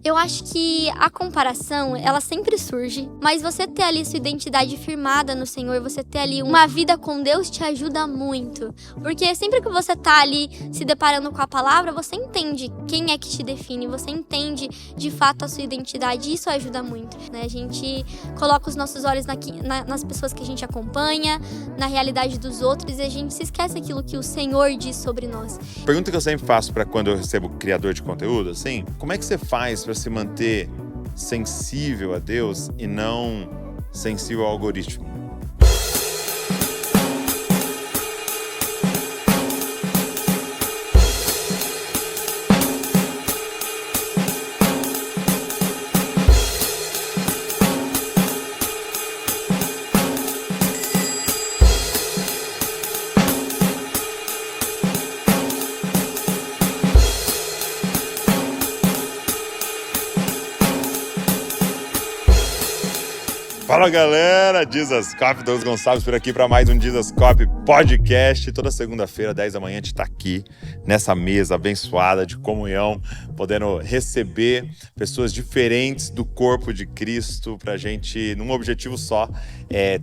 Eu acho que a comparação, ela sempre surge, mas você ter ali sua identidade firmada no Senhor, você ter ali uma vida com Deus te ajuda muito. Porque sempre que você tá ali se deparando com a palavra, você entende quem é que te define, você entende de fato a sua identidade, e isso ajuda muito, né? A gente coloca os nossos olhos nas pessoas que a gente acompanha, na realidade dos outros, e a gente se esquece aquilo que o Senhor diz sobre nós. Pergunta que eu sempre faço para quando eu recebo criador de conteúdo, assim, como é que você faz para se manter sensível a Deus e não sensível ao algoritmo? Fala galera, Jesuscope, Douglas Gonçalves por aqui para mais um Jesuscope Podcast. Toda segunda-feira, 10 da manhã, a gente está aqui nessa mesa abençoada de comunhão, podendo receber pessoas diferentes do corpo de Cristo para a gente, num objetivo só,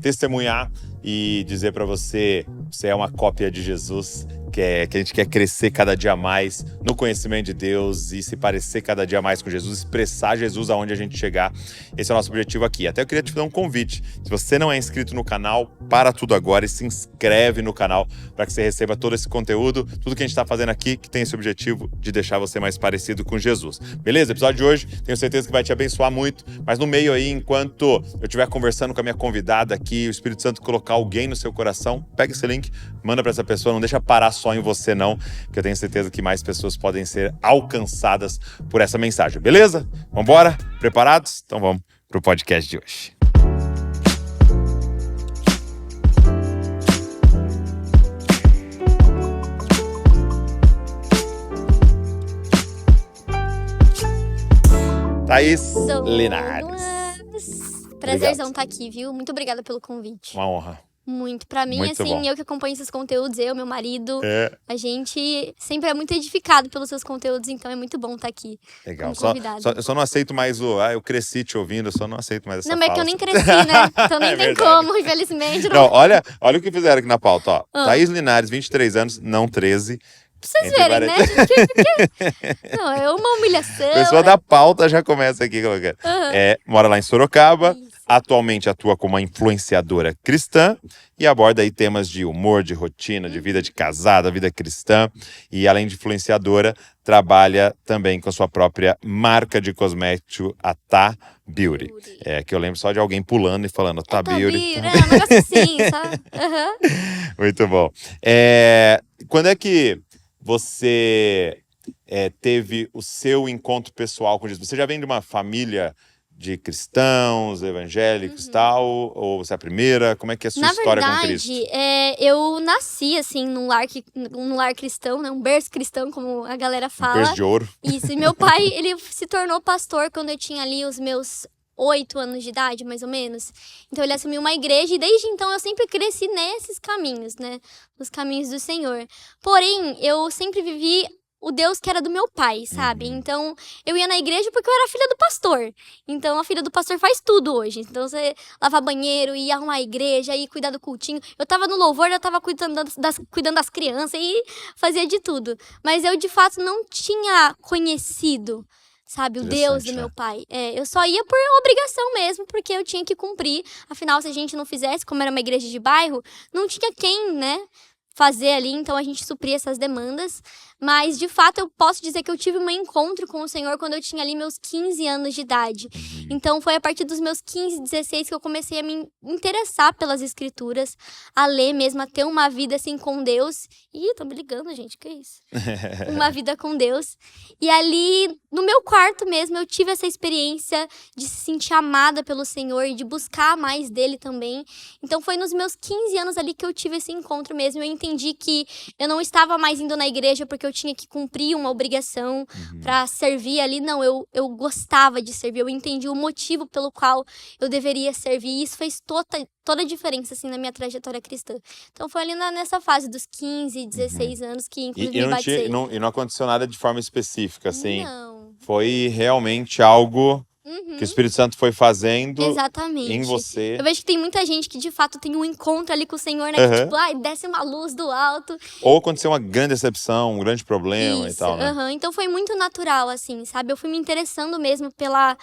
testemunhar e dizer para você é uma cópia de Jesus, que a gente quer crescer cada dia mais no conhecimento de Deus e se parecer cada dia mais com Jesus, expressar Jesus aonde a gente chegar. Esse é o nosso objetivo aqui. Até eu queria te dar um convite. Se você não é inscrito no canal, para tudo agora e se inscreve no canal para que você receba todo esse conteúdo, tudo que a gente está fazendo aqui, que tem esse objetivo de deixar você mais parecido com Jesus. Beleza? O episódio de hoje, tenho certeza que vai te abençoar muito, mas no meio aí, enquanto eu estiver conversando com a minha convidada aqui, o Espírito Santo colocar alguém no seu coração, pega esse link, manda para essa pessoa, não deixa parar só em você não, porque eu tenho certeza que mais pessoas podem ser alcançadas por essa mensagem, beleza? Vambora? Preparados? Então vamos pro podcast de hoje. Thaís Linares. Prazerzão estar aqui, viu? Muito obrigada pelo convite. Uma honra. Muito. Pra mim, muito assim, bom. Eu que acompanho esses conteúdos, meu marido, a gente sempre é muito edificado pelos seus conteúdos, então é muito bom estar aqui. Legal. Como convidado. Eu só não aceito mais eu cresci te ouvindo, eu só não aceito mais essa Não, mas fala. é que eu nem cresci, né? Então nem tem como, infelizmente. Não, olha o que fizeram aqui na pauta, ó. Thaís Linares, 23 anos, não 13. Pra vocês verem, né? Não, é uma humilhação. A pessoa da pauta já começa aqui colocando. Mora lá em Sorocaba. Isso. Atualmente atua como uma influenciadora cristã e aborda aí temas de humor, de rotina, de vida de casada, vida cristã. E além de influenciadora, trabalha também com sua própria marca de cosmético, a Tá Beauty. Que eu lembro só de alguém pulando e falando Tá Beauty. Um negócio assim, sabe? Muito bom. Quando é que você teve o seu encontro pessoal com Jesus? Você já vem de uma família de cristãos, evangélicos e tal? Ou você é a primeira? Como é que é a sua história com Cristo? Na verdade, eu nasci, assim, num lar cristão, né? Um berço cristão, como a galera fala. Um berço de ouro. Isso, e meu pai, ele se tornou pastor quando eu tinha ali os meus 8 anos de idade, mais ou menos. Então ele assumiu uma igreja e desde então eu sempre cresci nesses caminhos, né? Nos caminhos do Senhor. Porém, eu sempre vivi o Deus que era do meu pai, sabe? Então, eu ia na igreja porque eu era filha do pastor. Então, a filha do pastor faz tudo hoje. Então, você lavar banheiro, ir arrumar a igreja, ir cuidar do cultinho. Eu tava no louvor, eu tava cuidando das crianças e fazia de tudo. Mas eu, de fato, não tinha conhecido, sabe, o Deus do meu pai. Eu só ia por obrigação mesmo, porque eu tinha que cumprir. Afinal, se a gente não fizesse, como era uma igreja de bairro, não tinha quem, né, fazer ali, então a gente supria essas demandas. Mas, de fato, eu posso dizer que eu tive um encontro com o Senhor quando eu tinha ali meus 15 anos de idade. Então, foi a partir dos meus 15, 16 que eu comecei a me interessar pelas escrituras, a ler mesmo, a ter uma vida assim com Deus. Ih, tô me ligando, gente, que isso? Uma vida com Deus. E ali, no meu quarto mesmo, eu tive essa experiência de se sentir amada pelo Senhor e de buscar mais dele também. Então, foi nos meus 15 anos ali que eu tive esse encontro mesmo. Eu entendi que eu não estava mais indo na igreja porque eu tinha que cumprir uma obrigação pra servir ali. Não, eu gostava de servir. Eu entendi o motivo pelo qual eu deveria servir. E isso fez toda a diferença, assim, na minha trajetória cristã. Então foi ali nessa fase dos 15, 16 anos que, inclusive, me batizei. E não aconteceu nada de forma específica, assim? Não. Foi realmente algo que o Espírito Santo foi fazendo Exatamente. em você. Eu vejo que tem muita gente que, de fato, tem um encontro ali com o Senhor, né? Que, tipo, ai, desce uma luz do alto. Ou aconteceu uma grande decepção, um grande problema e tal, né? Então foi muito natural, assim, sabe? Eu fui me interessando mesmo pela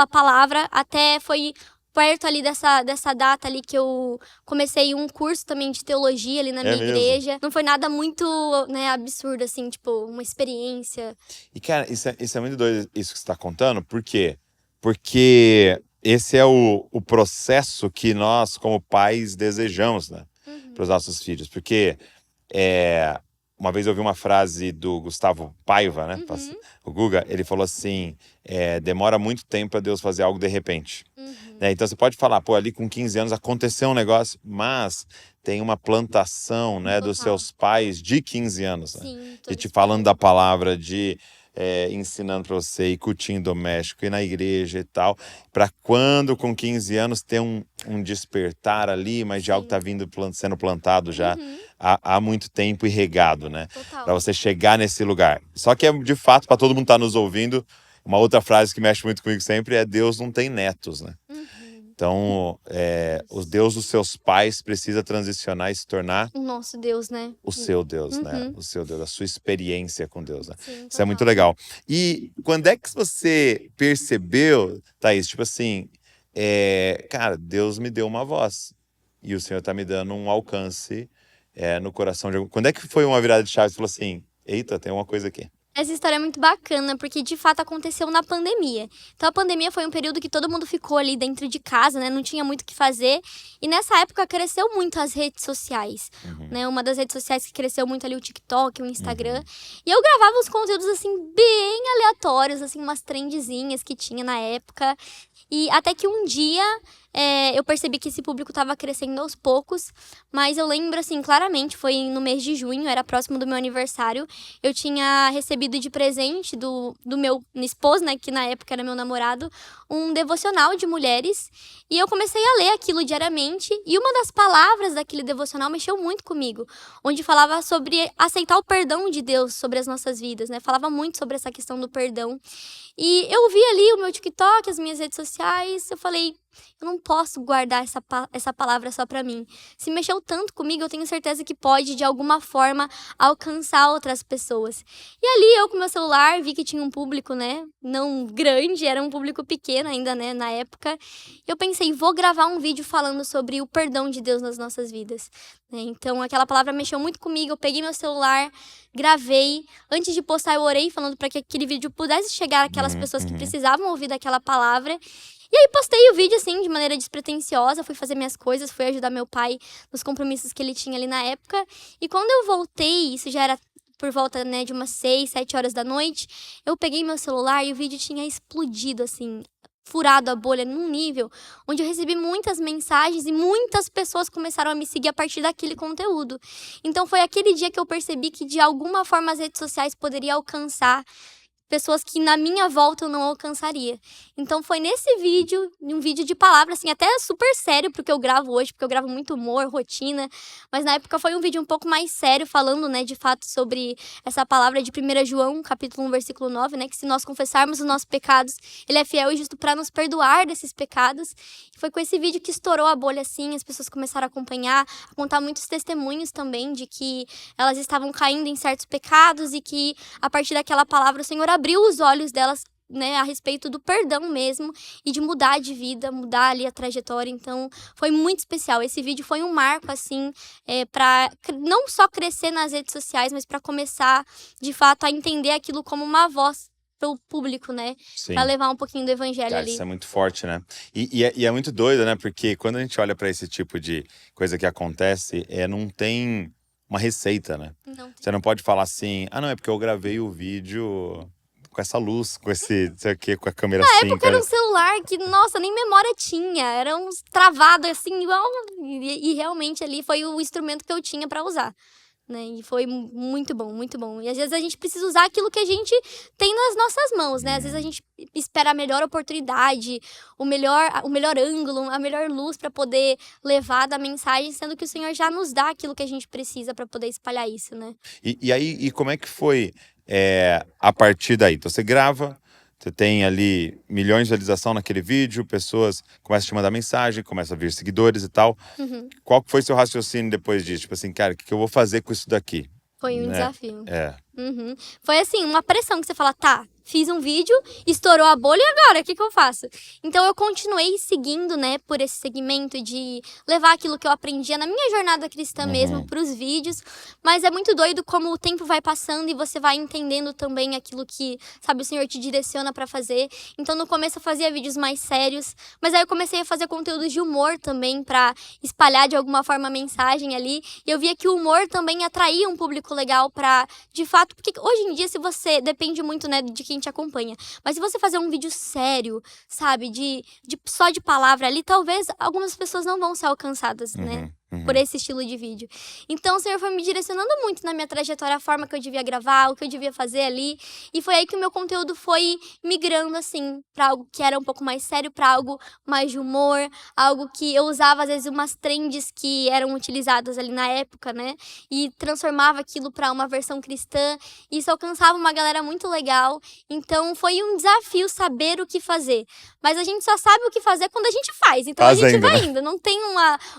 palavra, até foi perto ali dessa data ali que eu comecei um curso também de teologia ali na minha igreja. Não foi nada muito, né, absurdo, assim, tipo, uma experiência. E, cara, isso é muito doido, isso que você tá contando, por quê? Porque esse é o processo que nós, como pais, desejamos, né? Para os nossos filhos. Porque uma vez eu ouvi uma frase do Gustavo Paiva, né? O Guga, ele falou assim, demora muito tempo para Deus fazer algo de repente. Né? Então você pode falar, pô, ali com 15 anos aconteceu um negócio, mas tem uma plantação, né, dos seus pais de 15 anos. Né? Sim, de te falando da palavra, de ensinando para você, ir cultinho doméstico, ir na igreja e tal, para quando com 15 anos ter um despertar ali, mas de algo que está sendo plantado já há muito tempo e regado, né? Para você chegar nesse lugar. Só que de fato, para todo mundo que está nos ouvindo, uma outra frase que mexe muito comigo sempre é: Deus não tem netos, né? Então, o Deus dos seus pais precisa transicionar e se tornar... O nosso Deus, né? O seu Deus, né? O seu Deus, a sua experiência com Deus, né? Sim, isso é muito legal. E quando é que você percebeu, Thaís, tipo assim, cara, Deus me deu uma voz e o Senhor tá me dando um alcance no coração de algum... Quando é que foi uma virada de chave? Você falou assim, eita, tem uma coisa aqui. Essa história é muito bacana, porque de fato aconteceu na pandemia. Então a pandemia foi um período que todo mundo ficou ali dentro de casa, né? Não tinha muito o que fazer. E nessa época cresceu muito as redes sociais, né? Uma das redes sociais que cresceu muito ali, o TikTok, o Instagram. E eu gravava uns conteúdos, assim, bem aleatórios, assim, umas trendzinhas que tinha na época. E até que um dia... eu percebi que esse público estava crescendo aos poucos, mas eu lembro, assim, claramente, foi no mês de junho, era próximo do meu aniversário, eu tinha recebido de presente do meu esposo, né, que na época era meu namorado, um devocional de mulheres, e eu comecei a ler aquilo diariamente, e uma das palavras daquele devocional mexeu muito comigo, onde falava sobre aceitar o perdão de Deus sobre as nossas vidas, né, falava muito sobre essa questão do perdão, e eu vi ali o meu TikTok, as minhas redes sociais, eu falei, eu não posso guardar essa palavra só pra mim. Se mexeu tanto comigo, eu tenho certeza que pode, de alguma forma, alcançar outras pessoas. E ali, eu com meu celular, vi que tinha um público, né, não grande, era um público pequeno ainda, né, na época. Eu pensei, vou gravar um vídeo falando sobre o perdão de Deus nas nossas vidas. Então, aquela palavra mexeu muito comigo, eu peguei meu celular, gravei. Antes de postar, eu orei, falando para que aquele vídeo pudesse chegar àquelas pessoas que precisavam ouvir daquela palavra. E aí postei o vídeo, assim, de maneira despretensiosa, fui fazer minhas coisas, fui ajudar meu pai nos compromissos que ele tinha ali na época. E quando eu voltei, isso já era por volta, né, de umas 6, 7 horas da noite, eu peguei meu celular e o vídeo tinha explodido, assim, furado a bolha num nível onde eu recebi muitas mensagens e muitas pessoas começaram a me seguir a partir daquele conteúdo. Então foi aquele dia que eu percebi que de alguma forma as redes sociais poderiam alcançar pessoas que na minha volta eu não alcançaria. Então foi nesse vídeo, um vídeo de palavra, assim, até super sério pro que eu gravo hoje, porque eu gravo muito humor, rotina, mas na época foi um vídeo um pouco mais sério, falando, né, de fato sobre essa palavra de 1 João, capítulo 1, versículo 9, né, que se nós confessarmos os nossos pecados, ele é fiel e justo para nos perdoar desses pecados. E foi com esse vídeo que estourou a bolha, assim, as pessoas começaram a acompanhar, a contar muitos testemunhos também de que elas estavam caindo em certos pecados e que, a partir daquela palavra, o Senhor abriu os olhos delas, né, a respeito do perdão mesmo e de mudar de vida, mudar ali a trajetória. Então, foi muito especial. Esse vídeo foi um marco, assim, para não só crescer nas redes sociais, mas para começar, de fato, a entender aquilo como uma voz pro público, né? Sim. Pra levar um pouquinho do evangelho ali. Isso é muito forte, né? E é muito doido, né? Porque quando a gente olha para esse tipo de coisa que acontece, não tem uma receita, né? Não. Você não pode falar assim, não, é porque eu gravei o vídeo com essa luz, com esse, não sei o quê, com a câmera assim. Na época era um celular que, nossa, nem memória tinha. Era uns travado assim, igual... E realmente ali foi o instrumento que eu tinha pra usar. né? E foi muito bom, muito bom. E às vezes a gente precisa usar aquilo que a gente tem nas nossas mãos, né? Às vezes a gente espera a melhor oportunidade, o melhor ângulo, a melhor luz para poder levar da mensagem, sendo que o Senhor já nos dá aquilo que a gente precisa para poder espalhar isso, né? E aí, como é que foi a partir daí? Então você grava, você tem ali milhões de visualização naquele vídeo, pessoas começam a te mandar mensagem, começam a vir seguidores e tal. Qual que foi seu raciocínio depois disso? Tipo assim, cara, o que eu vou fazer com isso daqui? Foi um Né? desafio. Uhum. Foi assim, uma pressão que você fala, tá, fiz um vídeo, estourou a bolha e agora, o que eu faço? Então eu continuei seguindo, né, por esse segmento de levar aquilo que eu aprendia na minha jornada cristã mesmo pros vídeos, mas é muito doido como o tempo vai passando e você vai entendendo também aquilo que, sabe, o Senhor te direciona pra fazer. Então no começo eu fazia vídeos mais sérios, mas aí eu comecei a fazer conteúdos de humor também pra espalhar de alguma forma a mensagem ali, e eu via que o humor também atraía um público legal pra, de fato, porque hoje em dia se você, depende muito, né, de quem te acompanha, mas se você fazer um vídeo sério, sabe, só de palavra ali, talvez algumas pessoas não vão ser alcançadas, né, por esse estilo de vídeo. Então o Senhor foi me direcionando muito na minha trajetória, a forma que eu devia gravar, o que eu devia fazer ali, e foi aí que o meu conteúdo foi migrando, assim, pra algo que era um pouco mais sério, pra algo mais de humor, algo que eu usava, às vezes, umas trends que eram utilizadas ali na época, né, e transformava aquilo pra uma versão cristã, e isso alcançava uma galera muito legal. Então foi um desafio saber o que fazer, mas a gente só sabe o que fazer quando a gente faz, então a gente vai indo, não tem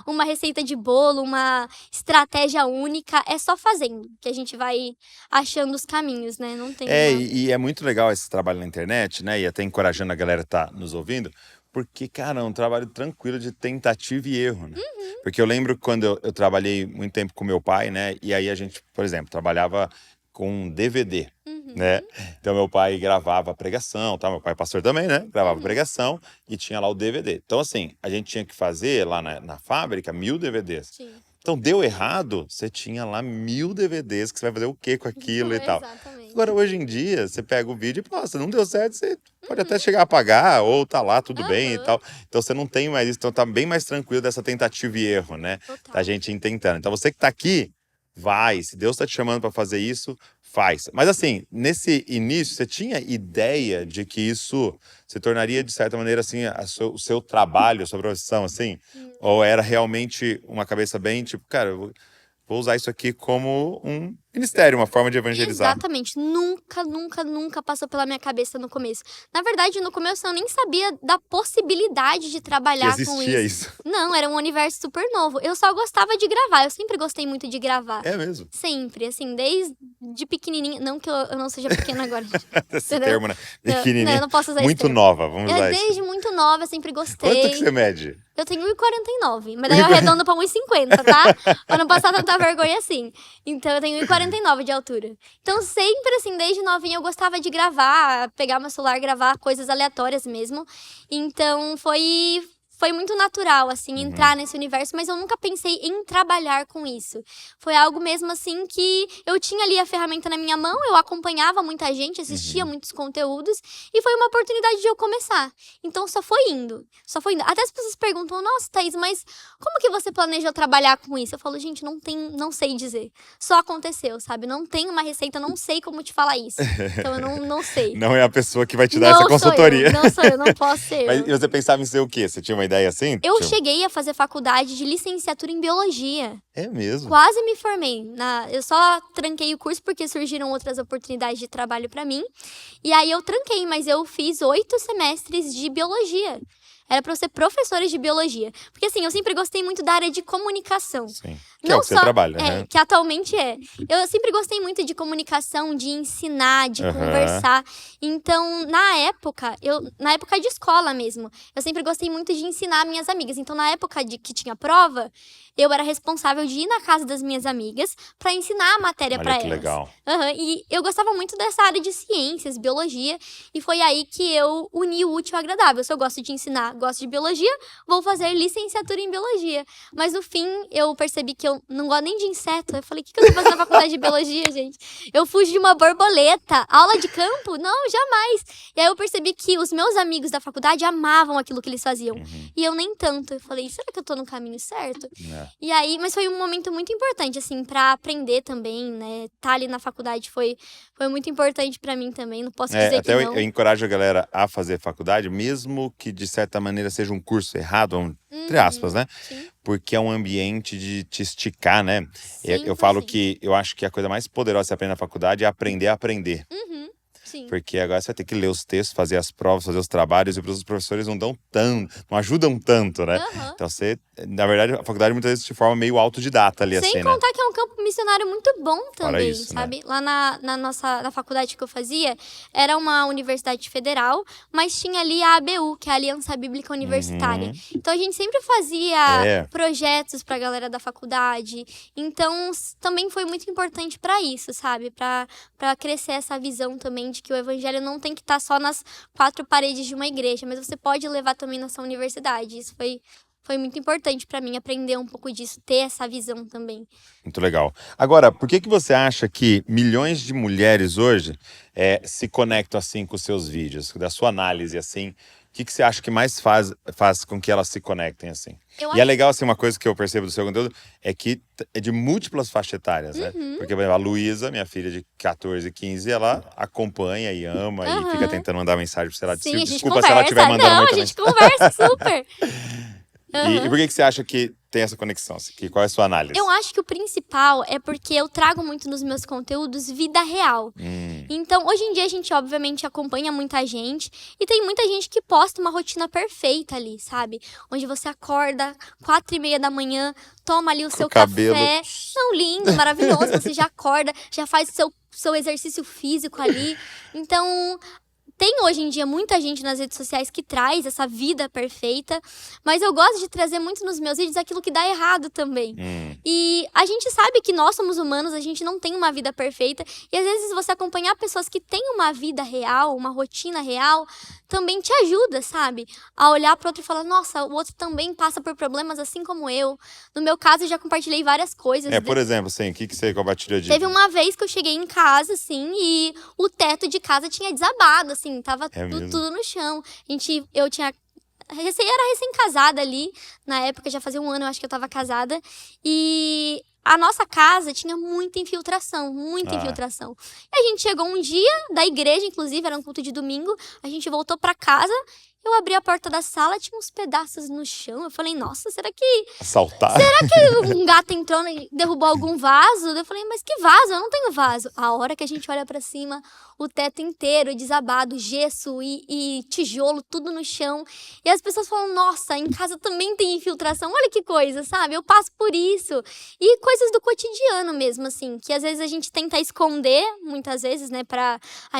uma receita de bolo, uma estratégia única, é só fazendo que a gente vai achando os caminhos, né? Não tem E é muito legal esse trabalho na internet, né? E até encorajando a galera que tá nos ouvindo, porque, cara, é um trabalho tranquilo de tentativa e erro, né? Porque eu lembro quando eu trabalhei muito tempo com meu pai, né? E aí a gente, por exemplo, trabalhava com DVD, né? Então meu pai gravava pregação, tá? Meu pai é pastor também, né? Gravava pregação e tinha lá o DVD. Então assim, a gente tinha que fazer lá na fábrica 1000 DVDs. Sim. Então deu errado, você tinha lá 1000 DVDs, que você vai fazer o quê com aquilo e tal. Exatamente. Agora hoje em dia, você pega o vídeo e, nossa, não deu certo, você pode até chegar a apagar, ou tá lá, tudo bem e tal. Então você não tem mais isso, então tá bem mais tranquilo dessa tentativa e erro, né? Total. Da gente ir tentando. Então você que tá aqui, vai, se Deus tá te chamando para fazer isso, faz. Mas assim, nesse início, você tinha ideia de que isso se tornaria, de certa maneira, assim, o seu trabalho, a sua profissão, assim? Ou era realmente uma cabeça bem, tipo, cara, eu vou usar isso aqui como um ministério, uma forma de evangelizar? Exatamente. Nunca passou pela minha cabeça no começo. Na verdade, no começo eu nem sabia da possibilidade de trabalhar Que com existia isso. isso. Não, era um universo super novo. Eu só gostava de gravar. Eu sempre gostei muito de gravar. É mesmo? Sempre, assim, desde pequenininha. Não que eu não seja pequena agora. Esse Entendeu? termo, né? Não, Pequenininha. eu não posso usar Muito esse termo. nova, vamos usar isso. Desde muito nova, eu sempre gostei. Quanto que você mede? Eu tenho 1,49, mas daí eu arredondo pra 1,50, tá? Pra não passar tanta vergonha assim. Então eu tenho 1,49 de altura. Então sempre, assim, desde novinha eu gostava de gravar, pegar meu celular, gravar coisas aleatórias mesmo. Então foi muito natural, assim, entrar nesse universo, mas eu nunca pensei em trabalhar com isso. Foi algo mesmo, assim, que eu tinha ali a ferramenta na minha mão, eu acompanhava muita gente, assistia muitos conteúdos, e foi uma oportunidade de eu começar. Então só foi indo. Até as pessoas perguntam, nossa, Thaís, mas como que você planejou trabalhar com isso? Eu falo, gente, não sei dizer. Só aconteceu, sabe? Não tem uma receita, não sei como te falar isso. Então eu não sei. Não é a pessoa que vai te dar essa consultoria. Não sou eu, não posso ser. Mas e você pensava em ser o quê? Você tinha uma ideia assim? Eu cheguei a fazer faculdade de licenciatura em biologia. É mesmo? Quase me formei. Eu só tranquei o curso porque surgiram outras oportunidades de trabalho pra mim. E aí eu tranquei, mas eu fiz 8 semestres de biologia. Era pra eu ser professora de biologia. Porque assim, eu sempre gostei muito da área de comunicação. Sim. Que é o que você trabalha, né? Que atualmente é. Eu sempre gostei muito de comunicação, de ensinar, de conversar. Então, na época de escola mesmo, eu sempre gostei muito de ensinar minhas amigas. Então, na época que tinha prova, eu era responsável de ir na casa das minhas amigas pra ensinar a matéria pra elas. Olha que legal. E eu gostava muito dessa área de ciências, biologia, e foi aí que eu uni o útil ao agradável. Se eu gosto de ensinar, gosto de biologia, vou fazer licenciatura em biologia. Mas no fim, eu percebi que eu não gosto nem de inseto. Eu falei, o que eu tô fazendo na faculdade de biologia, gente? Eu fujo de uma borboleta. Aula de campo? Não, jamais. E aí eu percebi que os meus amigos da faculdade amavam aquilo que eles faziam. E eu nem tanto. Eu falei, será que eu tô no caminho certo? E aí, mas foi um momento muito importante, assim, pra aprender também, né? Tá ali na faculdade foi muito importante pra mim também, não posso dizer até que não. eu encorajo a galera a fazer faculdade, mesmo que de certa maneira seja um curso errado, entre aspas, né? Sim. Porque é um ambiente de te esticar, né? Eu 100%. falo que eu acho que a coisa mais poderosa que você aprende na faculdade é aprender a aprender. Sim. Porque agora você vai ter que ler os textos, fazer as provas, fazer os trabalhos, e os professores não ajudam tanto, né? Então você, na verdade, a faculdade muitas vezes te forma meio autodidata ali, Sem assim, né? contar que é um campo missionário muito bom também, isso, sabe? Lá na faculdade que eu fazia, era uma universidade federal, mas tinha ali a ABU, que é a Aliança Bíblica Universitária. Então a gente sempre fazia projetos pra galera da faculdade. Então também foi muito importante pra isso, sabe? Pra crescer essa visão também de que o evangelho não tem que estar só nas quatro paredes de uma igreja, mas você pode levar também na sua universidade. Isso foi muito importante pra mim, aprender um pouco disso, ter essa visão também. Muito legal. Agora, por que você acha que milhões de mulheres hoje se conectam assim com os seus vídeos, da sua análise, assim? O que você acha que mais faz com que elas se conectem, assim? É legal, assim, uma coisa que eu percebo do seu conteúdo é que é de múltiplas faixas etárias, né? Porque, por exemplo, a Luísa, minha filha de 14, 15, ela acompanha e ama e fica tentando mandar mensagem pra você lá. Sim, Desculpa se ela estiver mandando muita mensagem. Não, a gente conversa super. E por que você acha que tem essa conexão? Qual é a sua análise? Eu acho que o principal é porque eu trago muito nos meus conteúdos vida real. Então, hoje em dia, a gente obviamente acompanha muita gente. E tem muita gente que posta uma rotina perfeita ali, sabe? Onde você acorda 4:30 da manhã, toma ali o seu cabelo. café. Não, lindo, maravilhoso. Você já acorda, já faz o seu exercício físico ali. Então, tem hoje em dia muita gente nas redes sociais que traz essa vida perfeita, mas eu gosto de trazer muito nos meus vídeos aquilo que dá errado também. E a gente sabe que nós somos humanos, a gente não tem uma vida perfeita, e às vezes você acompanhar pessoas que têm uma vida real, uma rotina real, também te ajuda, sabe? A olhar pro outro e falar, nossa, o outro também passa por problemas assim como eu. No meu caso, eu já compartilhei várias coisas. Por exemplo, assim, o que você compartilhou de... Teve uma vez que eu cheguei em casa, assim, e o teto de casa tinha desabado, assim, tava tudo no chão. Eu era recém-casada ali, na época, já fazia 1 ano, eu acho que eu tava casada, e a nossa casa tinha muita infiltração. E a gente chegou um dia da igreja, inclusive, era um culto de domingo, a gente voltou pra casa, eu abri a porta da sala, tinha uns pedaços no chão. Eu falei, nossa, será que um gato entrou e derrubou algum vaso? Eu falei, mas que vaso? Eu não tenho vaso. A hora que a gente olha pra cima, o teto inteiro desabado, gesso e tijolo, tudo no chão. E as pessoas falam, nossa, em casa também tem infiltração. Olha que coisa, sabe? Eu passo por isso. E coisas do cotidiano mesmo, assim, que às vezes a gente tenta esconder, muitas vezes, né,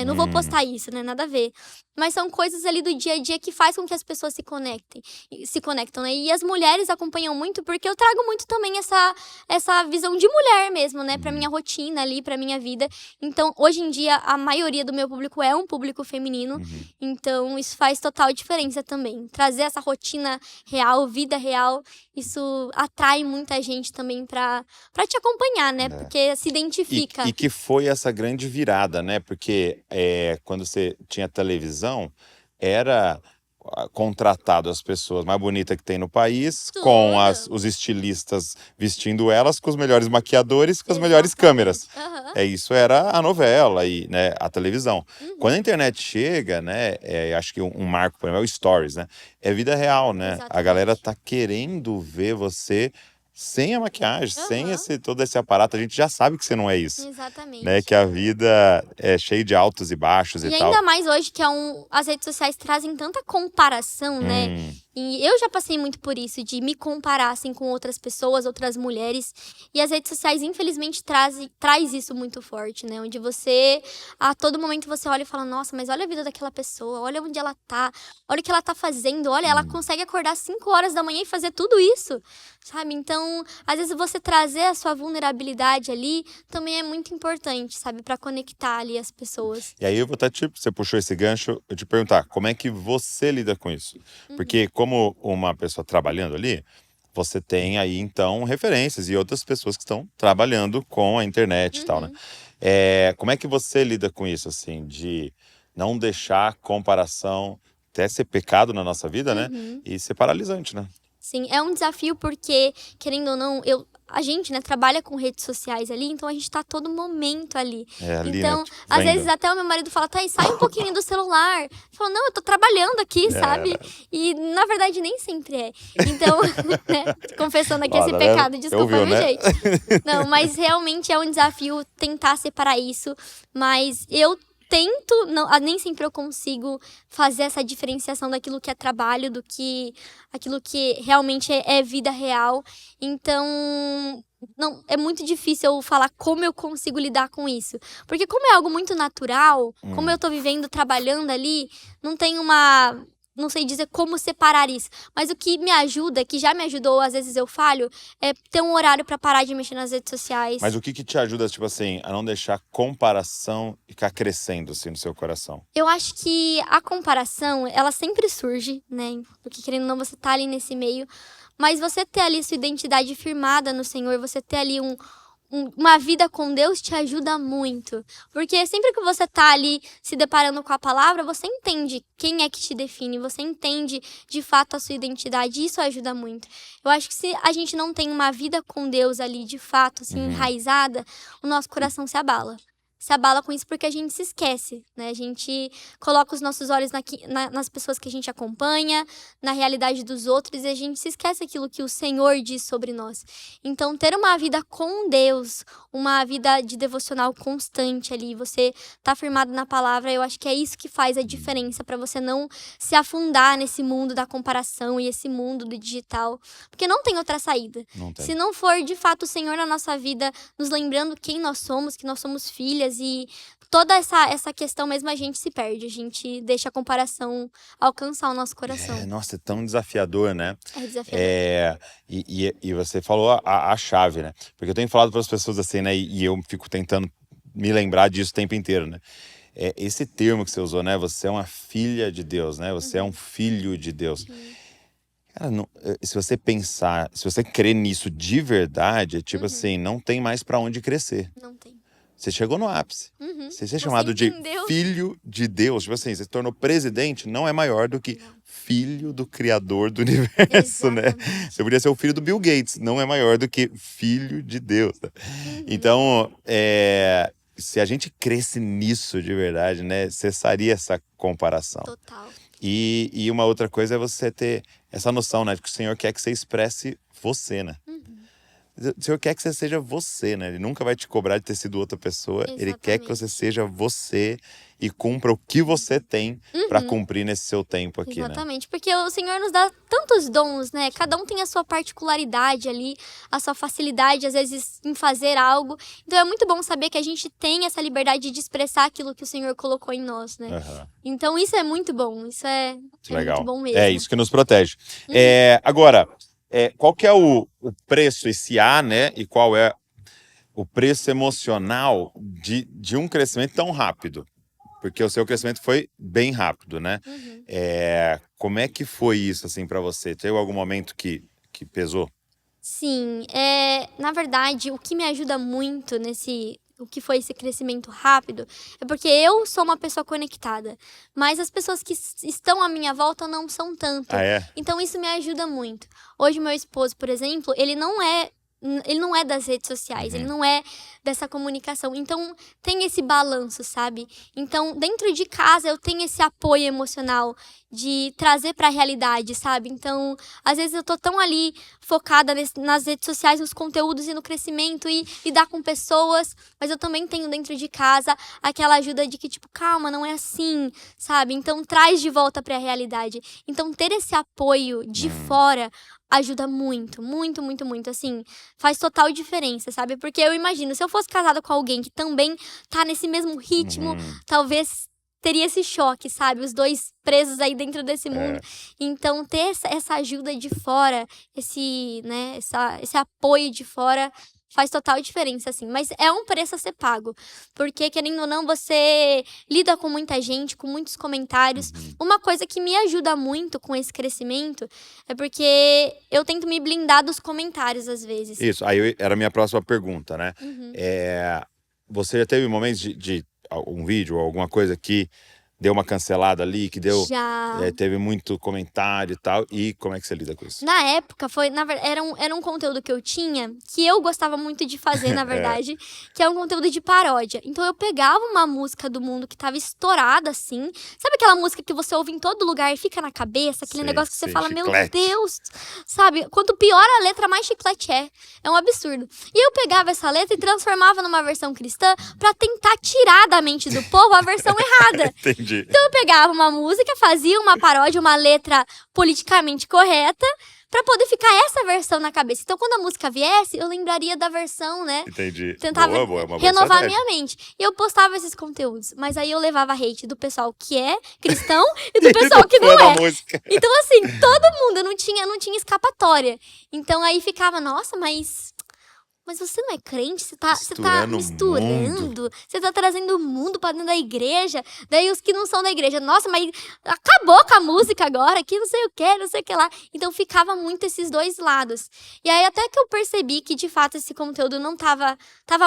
eu não vou postar isso, né, nada a ver. Mas são coisas ali do dia a dia que faz com que as pessoas se conectam, né? E as mulheres acompanham muito, porque eu trago muito também essa visão de mulher mesmo, né? Pra minha rotina ali, pra minha vida. Então, hoje em dia, a maioria do meu público é um público feminino. Então, isso faz total diferença também. Trazer essa rotina real, vida real, isso atrai muita gente também pra te acompanhar, né? Porque se identifica. E que foi essa grande virada, né? Porque quando você tinha televisão, era contratado as pessoas mais bonitas que tem no país, com os estilistas vestindo elas, com os melhores maquiadores, com as melhores câmeras. Isso era a novela e, né, a televisão. Quando a internet chega, né, acho que um marco, por exemplo, é o Stories, né? É vida real, né? Exatamente. A galera tá querendo ver você sem a maquiagem, sem todo esse aparato. A gente já sabe que você não é isso. Exatamente. Né? Que a vida é cheia de altos e baixos e tal. E ainda mais hoje que as redes sociais trazem tanta comparação, né? E eu já passei muito por isso, de me comparar, assim, com outras pessoas, outras mulheres. E as redes sociais, infelizmente, traz isso muito forte, né? Onde você, a todo momento, você olha e fala, nossa, mas olha a vida daquela pessoa, olha onde ela tá, olha o que ela tá fazendo, olha, ela consegue acordar 5 horas da manhã e fazer tudo isso, sabe? Então, Então, às vezes você trazer a sua vulnerabilidade ali também é muito importante, sabe? Pra conectar ali as pessoas. E aí eu vou até você puxou esse gancho, eu te perguntar, como é que você lida com isso? Porque como uma pessoa trabalhando ali, você tem aí então referências e outras pessoas que estão trabalhando com a internet e tal, né? Como é que você lida com isso, assim, de não deixar a comparação até ser pecado na nossa vida, né? E ser paralisante, né? Sim, é um desafio porque, querendo ou não, a gente, né, trabalha com redes sociais ali, então a gente tá a todo momento ali. Ali, né? Então, às Vendo. vezes até o meu marido fala, Thaís, sai um pouquinho do celular. Fala, não, eu tô trabalhando aqui, sabe? E na verdade nem sempre é. Então, né, confessando aqui Ó, esse tá pecado, vendo? desculpa, Ouviu, viu, né? gente? Não, mas realmente é um desafio tentar separar isso, mas eu tento, não, nem sempre eu consigo fazer essa diferenciação daquilo que é trabalho, do que aquilo que realmente é vida real. Então, não, é muito difícil eu falar como eu consigo lidar com isso. Porque como é algo muito natural, como eu tô vivendo, trabalhando ali, não tem não sei dizer como separar isso. Mas o que me ajuda, que já me ajudou, às vezes eu falho, é ter um horário pra parar de mexer nas redes sociais. Mas o que te ajuda, tipo assim, a não deixar a comparação ficar crescendo, assim, no seu coração? Eu acho que a comparação, ela sempre surge, né? Porque querendo ou não, você tá ali nesse meio. Mas você ter ali sua identidade firmada no Senhor, você ter ali uma vida com Deus te ajuda muito. Porque sempre que você tá ali se deparando com a palavra, você entende quem é que te define, você entende de fato a sua identidade, e isso ajuda muito. Eu acho que se a gente não tem uma vida com Deus ali, de fato, assim, enraizada, o nosso coração se abala. Se abala com isso porque a gente se esquece, né? A gente coloca os nossos olhos nas pessoas que a gente acompanha, na realidade dos outros, e a gente se esquece aquilo que o Senhor diz sobre nós. Então, ter uma vida com Deus, uma vida de devocional constante ali, você tá firmado na palavra, eu acho que é isso que faz a diferença para você não se afundar nesse mundo da comparação e esse mundo do digital, porque não tem outra saída. Não tem. Se não for, de fato, o Senhor na nossa vida, nos lembrando quem nós somos, que nós somos filhas, e toda essa questão mesmo a gente se perde. A gente deixa a comparação alcançar o nosso coração. Nossa, é tão desafiador, né? É desafiador. E você falou a chave, né? Porque eu tenho falado para as pessoas assim, né? E eu fico tentando me lembrar disso o tempo inteiro, né? Esse termo que você usou, né? Você é uma filha de Deus, né? Você é um filho de Deus. Cara, se você pensar, se você crer nisso de verdade, é tipo assim, não tem mais para onde crescer. Não tem. Você chegou no ápice. Você ser Você chamado entendeu? de filho de Deus. Tipo assim, você se tornou presidente, não é maior do que filho do Criador do universo, né? Exatamente. Você podia ser o filho do Bill Gates, não é maior do que filho de Deus. Né? Então, se a gente cresce nisso de verdade, né? Cessaria essa comparação. Total. E uma outra coisa é você ter essa noção, né? De que o Senhor quer que você expresse você, né? O Senhor quer que você seja você, né? Ele nunca vai te cobrar de ter sido outra pessoa. Ele quer que você seja você e cumpra o que você tem para cumprir nesse seu tempo aqui, Exatamente, porque o Senhor nos dá tantos dons, né? Cada um tem a sua particularidade ali, a sua facilidade, às vezes, em fazer algo. Então é muito bom saber que a gente tem essa liberdade de expressar aquilo que o Senhor colocou em nós, né? Então isso é muito bom, isso é Legal. muito bom mesmo. É isso que nos protege. Agora, qual que é o preço, esse A, né? E qual é o preço emocional de um crescimento tão rápido? Porque o seu crescimento foi bem rápido, né? Como é que foi isso, assim, para você? Teve algum momento que pesou? Sim, na verdade, o que me ajuda muito o que foi esse crescimento rápido, é porque eu sou uma pessoa conectada, mas as pessoas que estão à minha volta não são tanto. Então isso me ajuda muito. Hoje meu esposo, por exemplo, ele não é das redes sociais, ele não é dessa comunicação. Então, tem esse balanço, sabe? Então, dentro de casa, eu tenho esse apoio emocional de trazer pra realidade, sabe? Então, às vezes eu tô tão ali focada nas redes sociais, nos conteúdos e no crescimento e lidar com pessoas, mas eu também tenho dentro de casa aquela ajuda de que, tipo, calma, não é assim, sabe? Então, traz de volta pra realidade. Então, ter esse apoio de fora ajuda muito, muito, muito, muito, assim, faz total diferença, sabe? Porque eu imagino, se eu fosse casada com alguém que também tá nesse mesmo ritmo, talvez teria esse choque, sabe? Os dois presos aí dentro desse mundo. Então, ter essa ajuda de fora, esse apoio de fora, faz total diferença, assim. Mas é um preço a ser pago. Porque, querendo ou não, você lida com muita gente, com muitos comentários. Uma coisa que me ajuda muito com esse crescimento é porque eu tento me blindar dos comentários, às vezes. Isso, aí era a minha próxima pergunta, né? Você já teve momentos de algum vídeo ou alguma coisa que deu uma cancelada ali, que deu... Já. Teve muito comentário e tal. E como é que você lida com isso? Na época, era um conteúdo que eu tinha, que eu gostava muito de fazer, na verdade, que é um conteúdo de paródia. Então eu pegava uma música do mundo que tava estourada, assim. Sabe aquela música que você ouve em todo lugar e fica na cabeça? Aquele negócio que você fala, chiclete. meu Deus! Sabe? Quanto pior a letra, mais chiclete é. É um absurdo. E eu pegava essa letra e transformava numa versão cristã pra tentar tirar da mente do povo a versão errada. Entendi. Então eu pegava uma música, fazia uma paródia, uma letra politicamente correta, pra poder ficar essa versão na cabeça. Então quando a música viesse, eu lembraria da versão, né? Entendi. Tentava boa, uma boa renovar estratégia. minha mente. E eu postava esses conteúdos. Mas aí eu levava hate do pessoal que é cristão e do pessoal que não Fã da é. música. Então assim, todo mundo, eu não tinha escapatória. Então aí ficava, nossa, mas você não é crente? Você tá Misturando o misturando? Você tá trazendo o mundo pra dentro da igreja? Daí os que não são da igreja, nossa, mas acabou com a música agora, que não sei o que, não sei o que lá. Então ficava muito esses dois lados. E aí até que eu percebi que de fato esse conteúdo não tava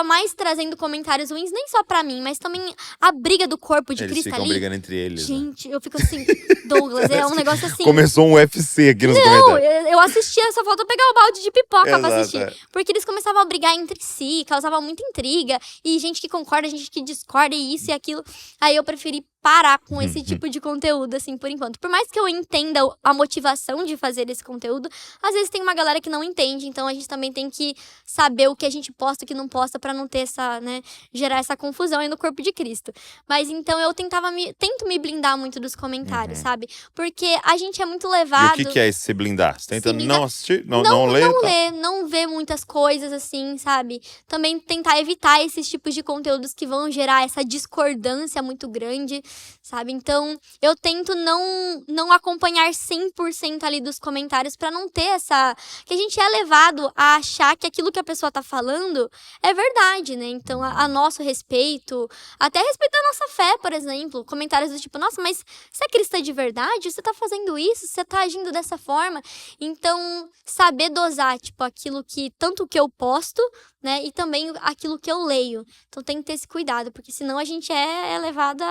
mais trazendo comentários ruins, nem só pra mim, mas também a briga do corpo de Eles Cristo ficam ali. brigando entre eles, né? Gente, eu fico assim, Douglas, é um negócio assim. Começou um UFC aqui nos Não, comentários. eu assistia, só faltou pegar o balde de pipoca pra Exato, assistir. Porque eles começavam a brigar entre si, causavam muita intriga. E gente que concorda, gente que discorda, e isso e aquilo. Aí eu preferi parar com esse tipo de conteúdo, assim, por enquanto. Por mais que eu entenda a motivação de fazer esse conteúdo, às vezes tem uma galera que não entende. Então a gente também tem que saber o que a gente posta e o que não posta pra não ter essa, né, gerar essa confusão aí no corpo de Cristo. Mas então eu tento me blindar muito dos comentários, sabe? Porque a gente é muito E levado... o que é esse se blindar? Você tenta Se blindar- não assistir? Não ler? Tá? não ver muitas coisas assim, sabe? Também tentar evitar esses tipos de conteúdos que vão gerar essa discordância muito grande, sabe? Então, eu tento não acompanhar 100% ali dos comentários pra não ter essa... Que a gente é levado a achar que aquilo que a pessoa tá falando é verdade, né? Então, a nosso respeito, até a respeito da nossa fé, por exemplo, comentários do tipo, nossa, mas você é cristã de verdade? Você tá fazendo isso? Você tá agindo dessa forma? Então, saber dosar, tipo, aquilo que... Tanto que eu posto, né? E também aquilo que eu leio. Então, tem que ter esse cuidado, porque senão a gente é levado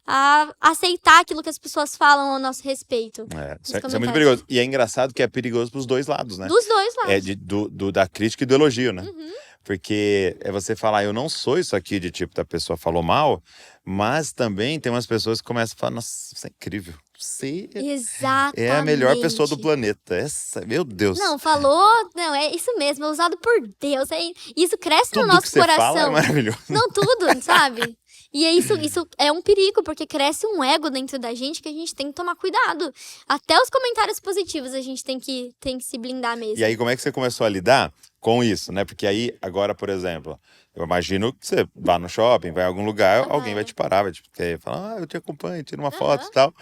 a aceitar aquilo que as pessoas falam ao nosso respeito. Isso é muito perigoso. E é engraçado que é perigoso pros dois lados, né? Dos dois lados. Da crítica e do elogio, né? Porque é você falar, eu não sou isso aqui de tipo, da pessoa falou mal, mas também tem umas pessoas que começam a falar, nossa, você é incrível. Você Exatamente. é a melhor pessoa do planeta. Meu Deus. Não, falou... Não, é isso mesmo, é usado por Deus. Isso cresce Tudo no nosso que você coração. fala é maravilhoso. Não, tudo, sabe? E isso é um perigo, porque cresce um ego dentro da gente que a gente tem que tomar cuidado. Até os comentários positivos a gente tem que se blindar mesmo. E aí, como é que você começou a lidar com isso, né? Porque aí, agora, por exemplo, eu imagino que você vá no shopping, vai em algum lugar, alguém vai te parar, vai te falar, eu te acompanho, tira uma foto e tal.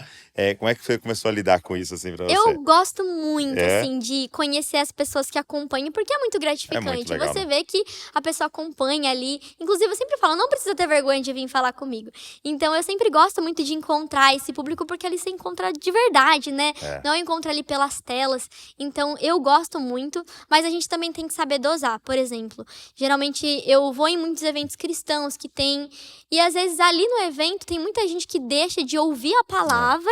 Como é que você começou a lidar com isso, assim, pra você? Eu gosto muito, assim, de conhecer as pessoas que acompanham, porque é muito gratificante. É muito legal, você né? vê que a pessoa acompanha ali. Inclusive, eu sempre falo, não precisa ter vergonha de vir falar comigo. Então, eu sempre gosto muito de encontrar esse público, porque ali você encontra de verdade, né? Não encontra ali pelas telas. Então, eu gosto muito, mas a gente também tem que saber dosar. Por exemplo, geralmente eu vou em muitos eventos cristãos que tem... E, às vezes, ali no evento, tem muita gente que deixa de ouvir a palavra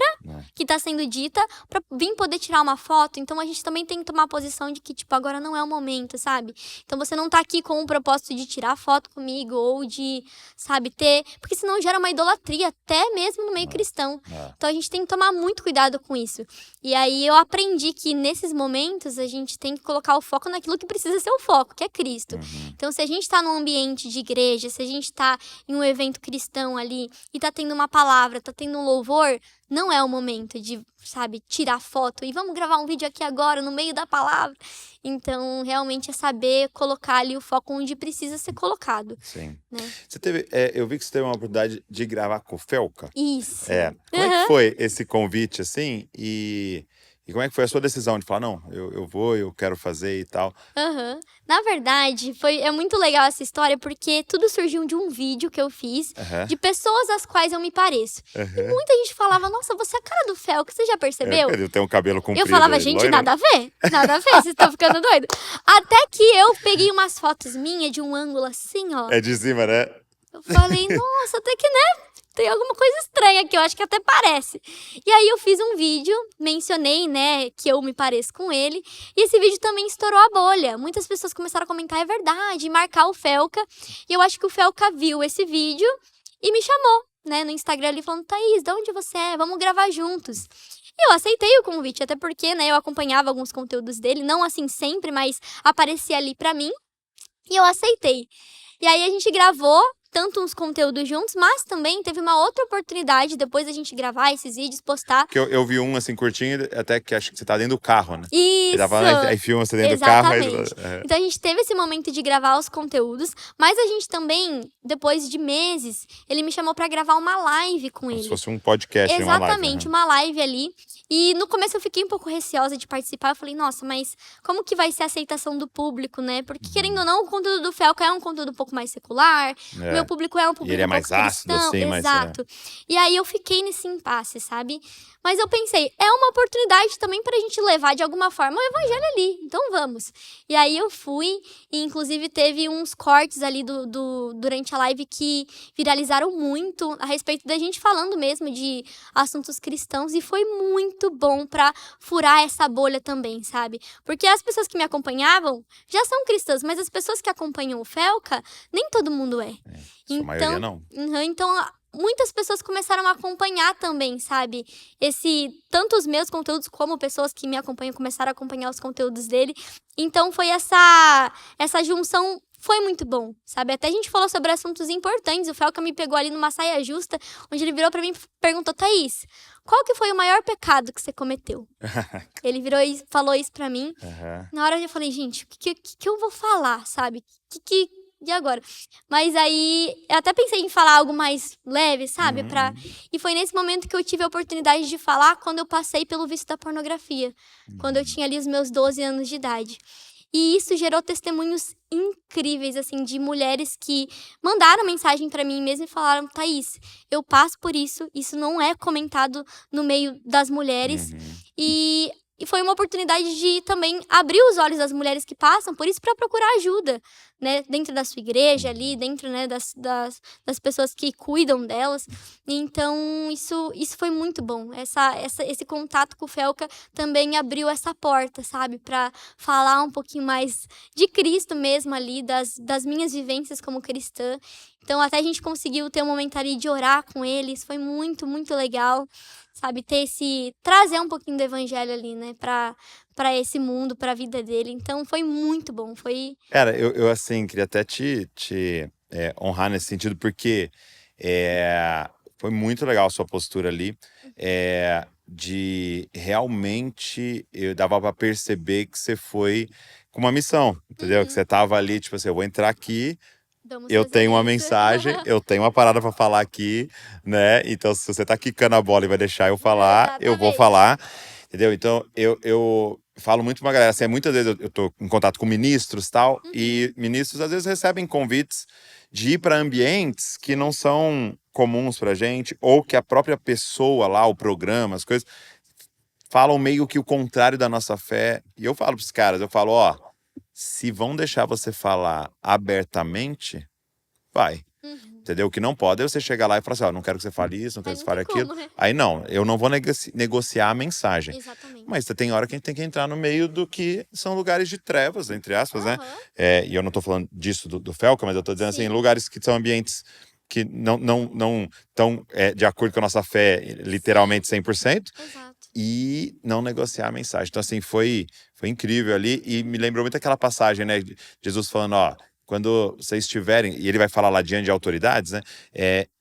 que tá sendo dita pra vir poder tirar uma foto. Então a gente também tem que tomar a posição de que, tipo, agora não é o momento, sabe? Então você não tá aqui com o propósito de tirar foto comigo ou de, sabe, ter... Porque senão gera uma idolatria, até mesmo no meio cristão. Então a gente tem que tomar muito cuidado com isso. E aí eu aprendi que nesses momentos a gente tem que colocar o foco naquilo que precisa ser o foco, que é Cristo. Uhum. Então, se a gente tá num ambiente de igreja, se a gente tá em um evento cristão ali e tá tendo uma palavra, tá tendo um louvor, não é o momento de, sabe, tirar foto e vamos gravar um vídeo aqui agora, no meio da palavra. Então, realmente é saber colocar ali o foco onde precisa ser colocado, Sim. né? Você teve, eu vi que você teve uma oportunidade de gravar com o Felca. Isso. Como é que foi esse convite, assim? E como é que foi a sua decisão de falar, não, eu quero fazer e tal? Aham. Na verdade, é muito legal essa história, porque tudo surgiu de um vídeo que eu fiz Aham. de pessoas às quais eu me pareço. E Aham. muita gente falava, nossa, você é a cara do Felca, você já percebeu? Ele tem um cabelo comprido. Eu falava, e gente, loiro. nada a ver, vocês estão ficando doidos. Até que eu peguei umas fotos minhas de um ângulo assim, ó. É de cima, né? Eu falei, nossa, até que, né, tem alguma coisa estranha aqui, eu acho que até parece. E aí eu fiz um vídeo, mencionei, né, que eu me pareço com ele. E esse vídeo também estourou a bolha. Muitas pessoas começaram a comentar, é verdade, e marcar o Felca. E eu acho que o Felca viu esse vídeo e me chamou, né, no Instagram ali, falando, Thaís, de onde você é? Vamos gravar juntos. E eu aceitei o convite, até porque, né, eu acompanhava alguns conteúdos dele, não assim sempre, mas aparecia ali pra mim. E eu aceitei. E aí a gente gravou tanto uns conteúdos juntos, mas também teve uma outra oportunidade depois da gente gravar esses vídeos, postar. Que eu vi um assim curtinho, até que acho que você tá dentro do carro, né? Isso! Ele tá falando, aí filma você dentro do carro. Exatamente. Então a gente teve esse momento de gravar os conteúdos, mas a gente também, depois de meses, ele me chamou pra gravar uma live com Como ele. se fosse um podcast, Exatamente, uma live. uma live ali. E no começo eu fiquei um pouco receosa de participar. Eu falei, nossa, mas como que vai ser a aceitação do público, né? Porque, querendo ou não, o conteúdo do Felca é um conteúdo um pouco mais secular. O meu público é um público E ele é um mais pouco ácido, cristão. assim, mais, Exato. E aí eu fiquei nesse impasse, sabe? Mas eu pensei, é uma oportunidade também pra gente levar de alguma forma o evangelho ali. Então vamos. E aí eu fui, e inclusive teve uns cortes ali durante a live que viralizaram muito a respeito da gente falando mesmo de assuntos cristãos. E foi muito bom pra furar essa bolha também, sabe? Porque as pessoas que me acompanhavam já são cristãs, mas as pessoas que acompanham o Felca, nem todo mundo é. Sua maioria não. Então, muitas pessoas começaram a acompanhar também, sabe? Tanto os meus conteúdos, como pessoas que me acompanham começaram a acompanhar os conteúdos dele. Então, foi essa junção. Foi muito bom, sabe? Até a gente falou sobre assuntos importantes. O Felca me pegou ali numa saia justa, onde ele virou pra mim e perguntou, Thaís, qual que foi o maior pecado que você cometeu? Ele virou e falou isso pra mim. Uhum. Na hora eu falei, gente, o que eu vou falar, sabe? E agora? Mas aí, eu até pensei em falar algo mais leve, sabe? E foi nesse momento que eu tive a oportunidade de falar quando eu passei pelo vício da pornografia. Quando eu tinha ali os meus 12 anos de idade. E isso gerou testemunhos incríveis, assim, de mulheres que mandaram mensagem pra mim mesmo e falaram, Thaís, eu passo por isso não é comentado no meio das mulheres. E foi uma oportunidade de também abrir os olhos das mulheres que passam por isso para procurar ajuda, né? Dentro da sua igreja ali, dentro, né, das pessoas que cuidam delas. Então, isso foi muito bom. Esse contato com o Felca também abriu essa porta, sabe? Para falar um pouquinho mais de Cristo mesmo ali, das minhas vivências como cristã. Então, até a gente conseguiu ter um momento ali de orar com eles. Foi muito, muito legal. Sabe, trazer um pouquinho do evangelho ali, né, pra esse mundo, pra vida dele. Então, foi muito bom, foi... Cara, eu assim, queria até te honrar nesse sentido, porque foi muito legal a sua postura ali, de realmente, eu dava pra perceber que você foi com uma missão, entendeu? Que você tava ali, tipo assim, eu vou entrar aqui, eu tenho uma mensagem, eu tenho uma parada pra falar aqui, né? Então, se você tá quicando a bola e vai deixar eu falar, eu vou falar, entendeu? Então, eu falo muito pra uma galera, assim, muitas vezes eu tô em contato com ministros e tal, e ministros às vezes recebem convites de ir pra ambientes que não são comuns pra gente, ou que a própria pessoa lá, o programa, as coisas, falam meio que o contrário da nossa fé. E eu falo pros caras, eu falo, ó, se vão deixar você falar abertamente, vai. Entendeu? O que não pode é você chegar lá e falar assim, ó, não quero que você fale isso, não quero que você fale aquilo. Como, né? Aí não, eu não vou negociar a mensagem. Exatamente. Mas tem hora que a gente tem que entrar no meio do que são lugares de trevas, entre aspas, né? E eu não tô falando disso do Felca, mas eu tô dizendo assim, lugares que são ambientes que não estão de acordo com a nossa fé, literalmente 100%. Exato. e não negociar a mensagem. Então, assim, foi incrível ali e me lembrou muito aquela passagem, né? De Jesus falando, ó, quando vocês estiverem, e ele vai falar lá diante de autoridades, né?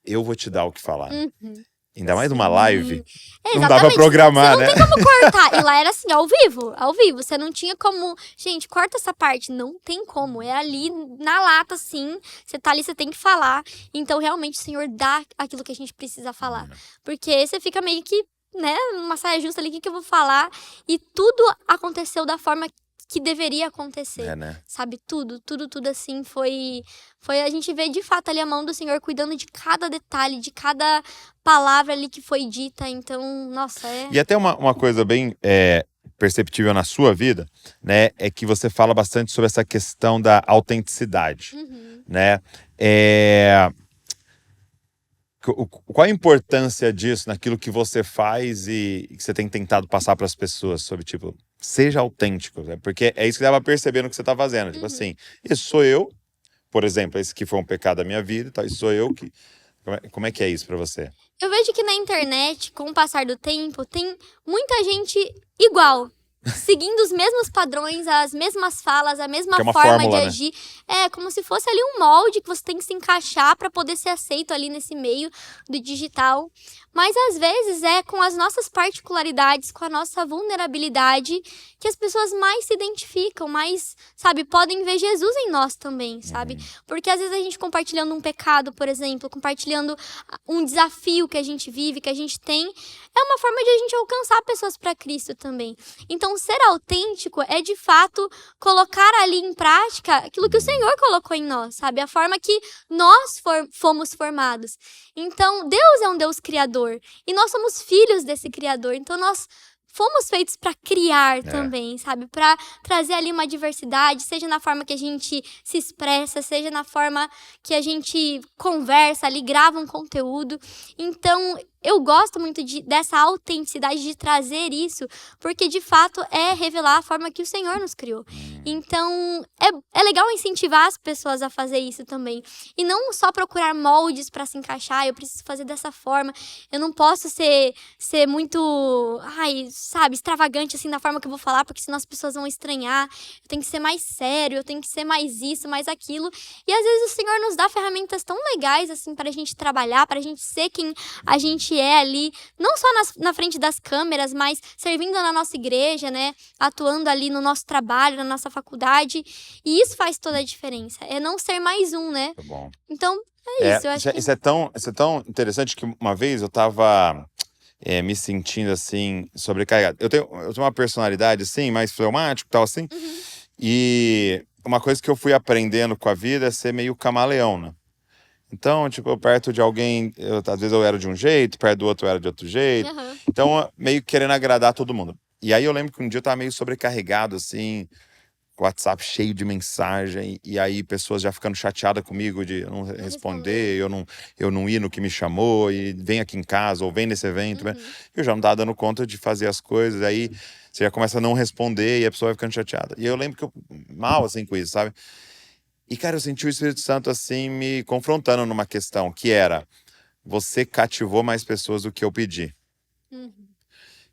Eu vou te dar o que falar. Uhum. Ainda mais numa Sim. live, É, não dá pra exatamente. Você programar, não né? tem como cortar. E lá era assim, ao vivo, ao vivo. Você não tinha como. Gente, corta essa parte. Não tem como. É ali na lata, assim. Você tá ali, você tem que falar. Então, realmente, o Senhor dá aquilo que a gente precisa falar. Porque você fica meio que, né, numa saia justa ali, o que eu vou falar? E tudo aconteceu da forma que deveria acontecer. Né? Sabe? Tudo assim foi a gente vê de fato ali a mão do Senhor cuidando de cada detalhe, de cada palavra ali que foi dita. Então, nossa, E até uma coisa bem perceptível na sua vida, né, é que você fala bastante sobre essa questão da autenticidade, né? Qual a importância disso naquilo que você faz e que você tem tentado passar para as pessoas sobre, tipo, seja autêntico, né? Porque é isso que dá pra perceber no que você tá fazendo. Tipo assim, isso sou eu, por exemplo, esse que foi um pecado da minha vida, tá? Isso sou eu que... Como é que é isso pra você? Eu vejo que na internet, com o passar do tempo, tem muita gente igual. Seguindo os mesmos padrões, as mesmas falas, a mesma Que é uma forma fórmula, de né? agir. É como se fosse ali um molde que você tem que se encaixar para poder ser aceito ali nesse meio do digital. Mas às vezes é com as nossas particularidades, com a nossa vulnerabilidade, que as pessoas mais se identificam, mais, sabe, podem ver Jesus em nós também, sabe? Porque às vezes a gente compartilhando um pecado, por exemplo, compartilhando um desafio que a gente vive, que a gente tem, é uma forma de a gente alcançar pessoas para Cristo também. Então, ser autêntico é, de fato, colocar ali em prática aquilo que o Senhor colocou em nós, sabe? A forma que nós fomos formados. Então, Deus é um Deus criador. E nós somos filhos desse criador. Então, nós fomos feitos para criar também, sabe? Para trazer ali uma diversidade, seja na forma que a gente se expressa, seja na forma que a gente conversa ali, grava um conteúdo. Então, eu gosto muito dessa autenticidade, de trazer isso, porque de fato é revelar a forma que o Senhor nos criou. Então, é legal incentivar as pessoas a fazer isso também. E não só procurar moldes para se encaixar, eu preciso fazer dessa forma. Eu não posso ser muito, sabe, extravagante assim na forma que eu vou falar, porque senão as pessoas vão estranhar. Eu tenho que ser mais sério, eu tenho que ser mais isso, mais aquilo. E às vezes o Senhor nos dá ferramentas tão legais assim para a gente trabalhar, para a gente ser quem a gente é ali, não só na frente das câmeras, mas servindo na nossa igreja, né? Atuando ali no nosso trabalho, na nossa faculdade. E isso faz toda a diferença. É não ser mais um, né? Tá bom. Então, é isso. Eu acho que... Isso é tão interessante que uma vez eu tava me sentindo assim, sobrecarregado. Eu tenho uma personalidade assim, mais fleumático e tal assim. E uma coisa que eu fui aprendendo com a vida é ser meio camaleão, né? Então, tipo, perto de alguém, às vezes eu era de um jeito, perto do outro eu era de outro jeito. Então, meio querendo agradar todo mundo. E aí eu lembro que um dia eu tava meio sobrecarregado, assim, com o WhatsApp cheio de mensagem, e aí pessoas já ficando chateadas comigo de eu não responder, eu não ir no que me chamou, e vem aqui em casa, ou vem nesse evento, né? Eu já não tava dando conta de fazer as coisas, aí você já começa a não responder, e a pessoa vai ficando chateada. E eu lembro que eu, mal assim com isso, sabe? E, cara, eu senti o Espírito Santo, assim, me confrontando numa questão, que era, você cativou mais pessoas do que eu pedi.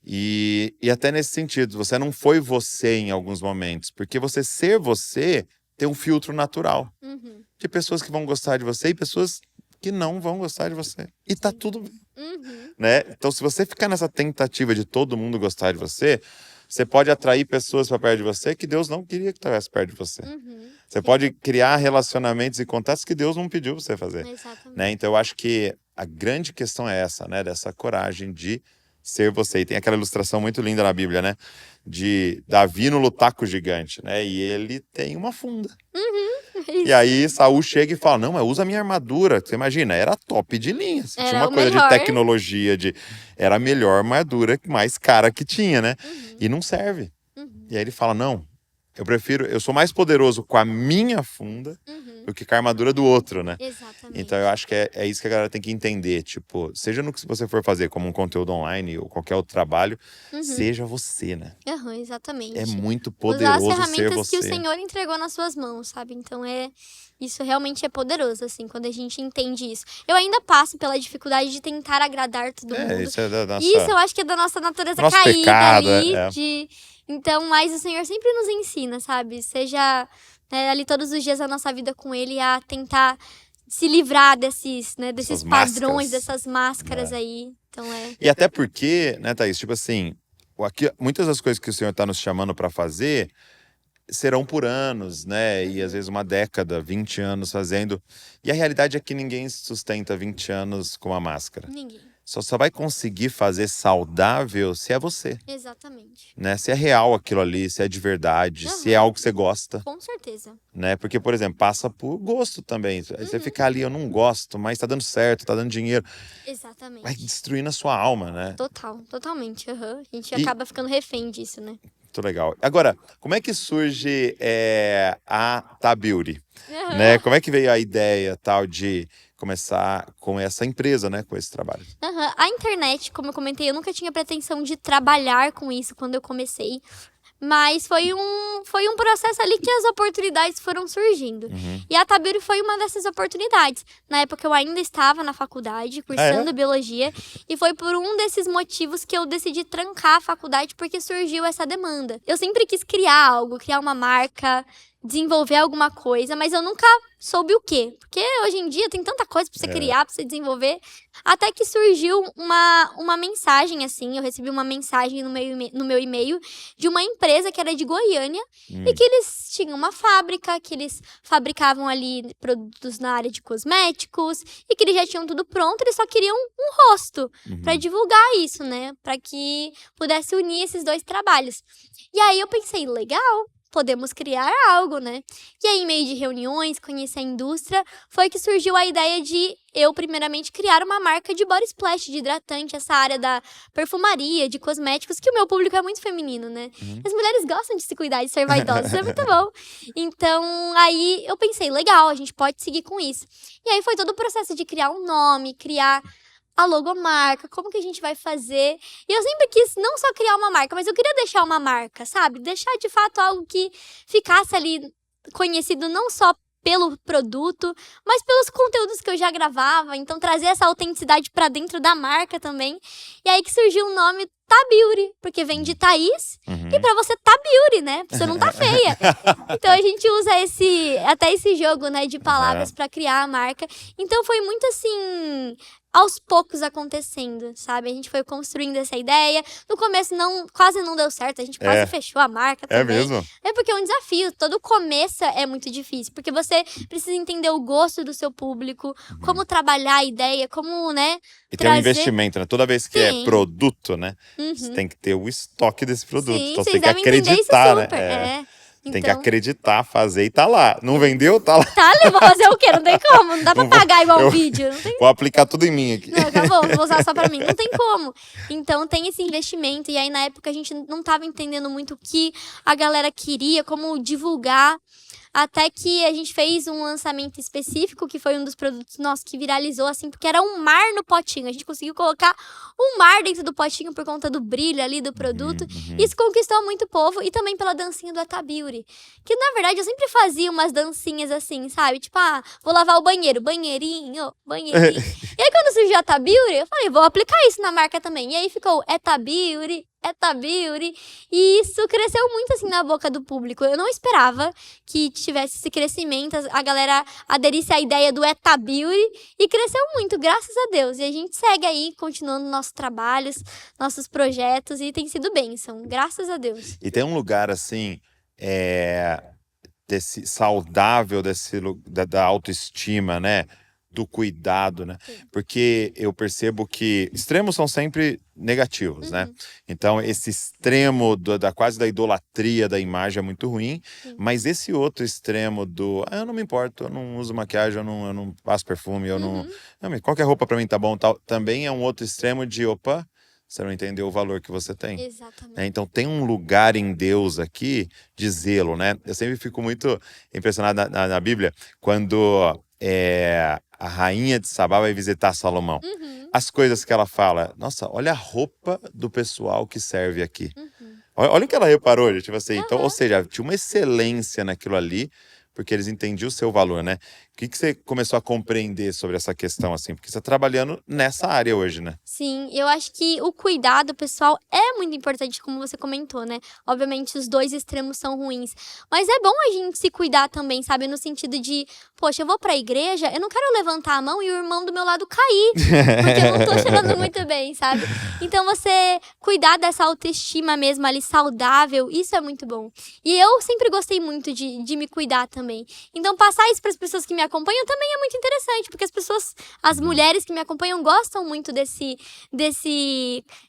E até nesse sentido, você não foi você em alguns momentos, porque você ser você tem um filtro natural de pessoas que vão gostar de você e pessoas que não vão gostar de você. E tá tudo bem, né? Então, se você ficar nessa tentativa de todo mundo gostar de você, você pode atrair pessoas para perto de você que Deus não queria que estivesse perto de você. Você pode criar relacionamentos e contatos que Deus não pediu você fazer. Né? Então, eu acho que a grande questão é essa, né? Dessa coragem de ser você. E tem aquela ilustração muito linda na Bíblia, né? De Davi no lutar com o gigante, né? E ele tem uma funda. E aí Saul chega e fala, não, mas usa a minha armadura. Você imagina, era top de linha. Tinha uma coisa de tecnologia, era a melhor armadura, mais cara que tinha, né? E não serve. E aí ele fala, não, eu sou mais poderoso com a minha funda do que com a armadura do outro, né? Exatamente. Então eu acho que é isso que a galera tem que entender, tipo, seja no que você for fazer, como um conteúdo online ou qualquer outro trabalho, seja você, né? Aham, exatamente. É muito Usar as poderoso ser ferramentas que o você. Senhor entregou nas suas mãos, sabe? Então isso realmente é poderoso, assim, quando a gente entende isso. Eu ainda passo pela dificuldade de tentar agradar todo mundo. Isso é da nossa... Isso eu acho que é da nossa natureza Nosso caída pecado, ali. Então, mas o Senhor sempre nos ensina, sabe? Seja ali todos os dias da nossa vida com Ele a tentar se livrar desses Essas padrões, máscaras. dessas máscaras aí. Então E até porque, né, Thaís, tipo assim, muitas das coisas que o Senhor está nos chamando para fazer serão por anos, né? E às vezes uma década, 20 anos fazendo. E a realidade é que ninguém sustenta 20 anos com uma máscara. Ninguém. Só vai conseguir fazer saudável se é você, Exatamente. né? Se é real aquilo ali, se é de verdade, se é algo que você gosta, Com certeza. né? Porque, por exemplo, passa por gosto também. Aí você fica ali, eu não gosto, mas tá dando certo, tá dando dinheiro. Exatamente. Vai destruindo a sua alma, né? Totalmente. A gente acaba ficando refém disso, né? Muito legal. Agora, como é que surge a Tá Beauty? Né? Como é que veio a ideia tal de começar com essa empresa, né? Com esse trabalho? A internet, como eu comentei, eu nunca tinha pretensão de trabalhar com isso quando eu comecei. Mas foi um processo ali que as oportunidades foram surgindo. E a Tabiri foi uma dessas oportunidades. Na época eu ainda estava na faculdade, cursando biologia. E foi por um desses motivos que eu decidi trancar a faculdade, porque surgiu essa demanda. Eu sempre quis criar algo, criar uma marca, desenvolver alguma coisa, mas eu nunca soube o quê. Porque hoje em dia tem tanta coisa pra você criar, pra você desenvolver. Até que surgiu uma mensagem, assim, eu recebi uma mensagem no meu e-mail de uma empresa que era de Goiânia e que eles tinham uma fábrica, que eles fabricavam ali produtos na área de cosméticos e que eles já tinham tudo pronto, eles só queriam um rosto pra divulgar isso, né? Pra que pudesse unir esses dois trabalhos. E aí eu pensei, legal, podemos criar algo, né? E aí, em meio de reuniões, conhecer a indústria, foi que surgiu a ideia de eu, primeiramente, criar uma marca de body splash, de hidratante, essa área da perfumaria, de cosméticos, que o meu público é muito feminino, né? As mulheres gostam de se cuidar, de ser vaidosas, isso é muito bom. Então, aí eu pensei, legal, a gente pode seguir com isso. E aí foi todo o processo de criar um nome, criar a logomarca, como que a gente vai fazer. E eu sempre quis não só criar uma marca, mas eu queria deixar uma marca, sabe? Deixar de fato algo que ficasse ali conhecido não só pelo produto, mas pelos conteúdos que eu já gravava. Então trazer essa autenticidade pra dentro da marca também. E aí que surgiu o nome Tá Beauty, porque vem de Thaís, e pra você tá beauty, né? Você não tá feia. Então a gente usa até esse jogo, né, de palavras pra criar a marca. Então foi muito assim, aos poucos acontecendo, sabe? A gente foi construindo essa ideia. No começo quase não deu certo, a gente quase fechou a marca também. É mesmo? É porque é um desafio, todo começo é muito difícil, porque você precisa entender o gosto do seu público, como trabalhar a ideia, como, né, e tem um investimento, né? Toda vez que é produto, né? Uhum. Você tem que ter o estoque desse produto. Sim, então você vocês tem que devem entender isso acreditar, super. né? Então, tem que acreditar, fazer e tá lá. Não vendeu, tá lá. Tá, eu vou fazer o quê? Não tem como. Não dá pra pagar igual o vídeo. Não tem. Vou aplicar tudo em mim aqui. Não, acabou, não vou usar só pra mim. Não tem como. Então tem esse investimento. E aí, na época, a gente não tava entendendo muito o que a galera queria, como divulgar. Até que a gente fez um lançamento específico, que foi um dos produtos nossos que viralizou, assim, porque era um mar no potinho. A gente conseguiu colocar um mar dentro do potinho por conta do brilho ali do produto. Isso conquistou muito povo e também pela dancinha do Eta Beauty. Que, na verdade, eu sempre fazia umas dancinhas assim, sabe? Tipo, vou lavar o banheiro, banheirinho. E aí, quando surgiu a Eta Beauty, eu falei, vou aplicar isso na marca também. E aí ficou Eta Beauty. E isso cresceu muito assim na boca do público. Eu não esperava que tivesse esse crescimento, a galera aderisse à ideia do Eta Beauty e cresceu muito, graças a Deus. E a gente segue aí, continuando nossos trabalhos, nossos projetos e tem sido bênção, graças a Deus. E tem um lugar assim, desse saudável, da autoestima, né? Do cuidado, né? Porque eu percebo que extremos são sempre negativos, né? Então, esse extremo quase da idolatria da imagem é muito ruim, mas esse outro extremo eu não me importo, eu não uso maquiagem, eu não passo perfume, qualquer roupa pra mim tá bom, tal, também é um outro extremo de, você não entendeu o valor que você tem. Exatamente. Né? Então tem um lugar em Deus aqui de zelo, né? Eu sempre fico muito impressionado na Bíblia quando a rainha de Sabá vai visitar Salomão. Uhum, As coisas que ela fala, nossa, olha a roupa do pessoal que serve aqui. uhum. Olha o que ela reparou, gente, tipo assim. Então, ou Aham. seja, tinha uma excelência naquilo ali, porque eles entendiam o seu valor, né? O que você começou a compreender sobre essa questão, assim? Porque você está trabalhando nessa área hoje, né? Sim, eu acho que o cuidado pessoal é muito importante, como você comentou, né? Obviamente, os dois extremos são ruins. Mas é bom a gente se cuidar também, sabe? No sentido de, poxa, eu vou pra igreja, eu não quero levantar a mão e o irmão do meu lado cair, porque eu não tô cheirando muito bem, sabe? Então, você cuidar dessa autoestima mesmo ali saudável, isso é muito bom. E eu sempre gostei muito de me cuidar também. Então, passar isso pras pessoas que me acompanham também é muito interessante, porque as mulheres que me acompanham gostam muito desse